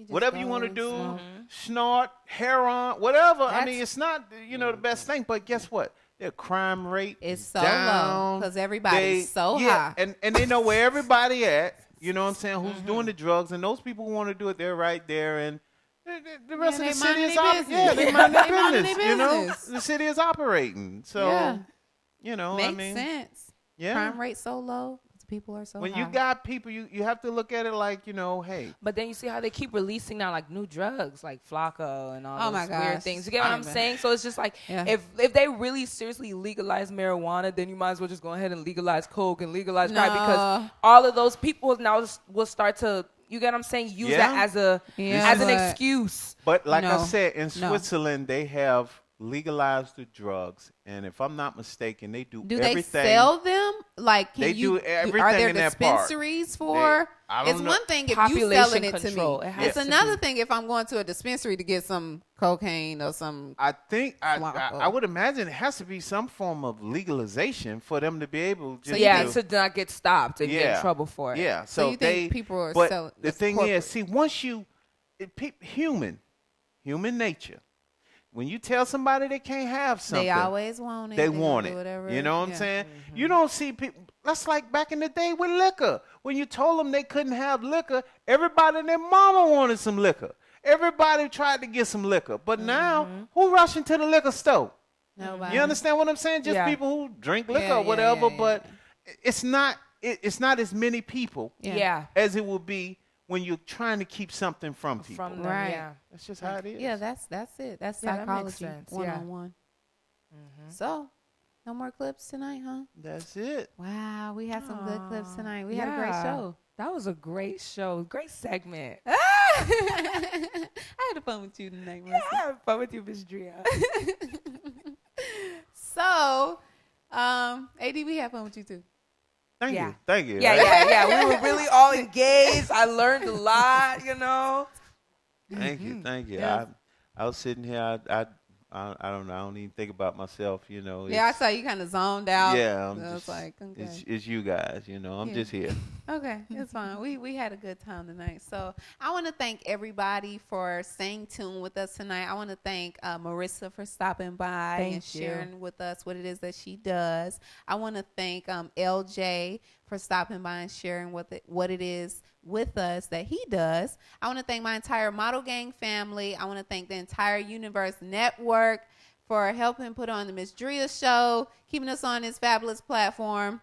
Whatever you want to do, snort, heroin, whatever. I mean, it's not the best thing, but guess what? Their crime rate
is so
down.
low because everybody's so high.
And they know where everybody at. You know what I'm saying? Who's doing the drugs, and those people who want to do it, they're right there, and the rest of the city is operating. They mind their business. The city is operating. So
makes sense.
Yeah,
crime rate so low. People are so
when
high.
you got people, you have to look at it like hey.
But then you see how they keep releasing now like new drugs like Flacco and all those weird things. You get what I'm saying? So it's just like if they really seriously legalize marijuana, then you might as well just go ahead and legalize coke and legalize crack because all of those people now will start to use that as an excuse.
But like I said, in Switzerland they have legalized the drugs, and if I'm not mistaken, they do everything. Do they
sell them? Like,
do everything
are there
in that part.
dispensaries for? It's one thing if you selling it to me. It's another thing if I'm going to a dispensary to get some cocaine or some.
I think I would imagine it has to be some form of legalization for them to be able to.
To not get stopped and get in trouble for it.
Yeah.
So you think people are selling?
The thing is, see, once human. human nature. When you tell somebody they can't have something,
they always want it.
They want it. You know what I'm saying? You don't see people. That's like back in the day with liquor. When you told them they couldn't have liquor, everybody and their mama wanted some liquor. Everybody tried to get some liquor. But now, who rushing to the liquor store?
Nobody.
You understand what I'm saying? Just people who drink liquor or whatever. But it's not as many people as it will be when you're trying to keep something from people.
From them, right.
That's just how it is.
Yeah, that's it. That's psychology one-on-one. So, no more clips tonight, huh?
That's it.
Wow, we had some good clips tonight. We had a great show.
That was a great show. Great segment.
I had fun with you tonight, Marissa.
I had fun with you, Ms.Dria.
So, A.D., we had fun with you too.
Thank you.
Yeah. We were really all engaged. I learned a lot, you know.
Thank you.
Yeah.
I was sitting here. I don't know. I don't even think about myself, you know.
Yeah, I saw you kind of zoned out.
Yeah,
I was like, okay.
It's you guys, you know. I'm just here.
Okay, it's fine. We had a good time tonight. So I want to thank everybody for staying tuned with us tonight. I want to thank Mor'Rissa for stopping by and sharing with us what it is that she does. I want to thank LJ for stopping by and sharing what it is with us that he does. I want to thank my entire Model Gang family. I want to thank the entire Universe Network for helping put on the Ms.Dria show, keeping us on this fabulous platform.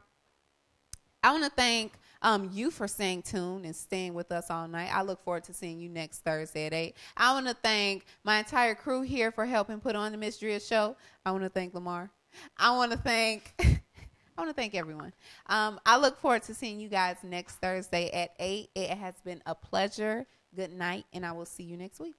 I want to thank you for staying tuned and staying with us all night. I look forward to seeing you next Thursday at 8. I want to thank my entire crew here for helping put on the Ms.Dria show. I want to thank Lamar. I want to thank everyone. I look forward to seeing you guys next Thursday at 8. It has been a pleasure. Good night, and I will see you next week.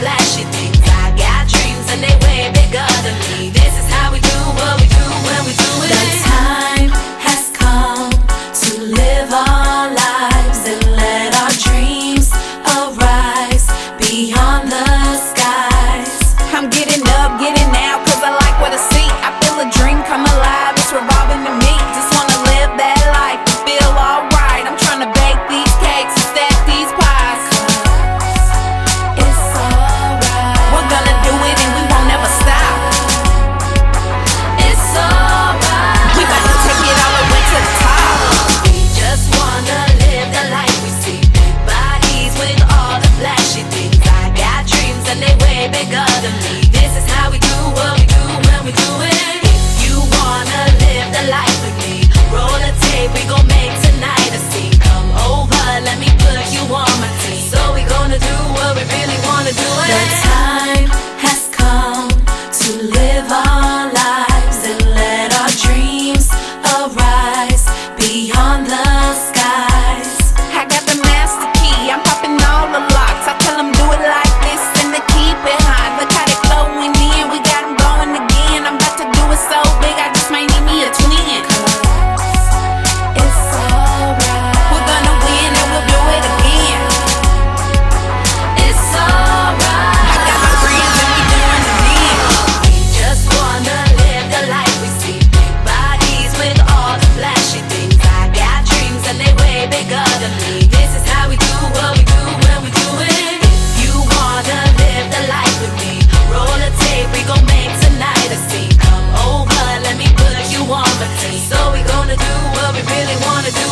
Flashy things. I got dreams and they way bigger than me. This is how we do what we do when we do it. The time has come to live our lives and let our dreams arise beyond the skies. I'm getting up, getting out, cause I like what I see. I feel a dream come alive, it's revolving to me. Just wanna live that life and feel alright. I'm trying to bake these cakes and stack these pies. Bigger than me. This is how we do what we do when we do it. If you wanna live the life with me, roll a tape, we gon' make tonight a scene. Come over, let me put you on my team. So we gonna do what we really wanna do it. The time has come to live our lives and let our dreams arise beyond the skies. I got the master key, I'm popping all the locks. I tell them do it like this and they keep it hot. Look how they flowing in, we got them going again. I'm about to do it so big, I just might need me a twin. It's alright. We're gonna win and we'll do it again. It's alright. I got my friends and we doing it again. We just wanna live the life we see. Big bodies with all the flashy things. I got dreams and they way bigger than me. This is how we do what we do when we do it. If you wanna live the life with me, roll a tape, we gon' make tonight a scene. Come over, let me put you on my team. So we gonna do what we really wanna do.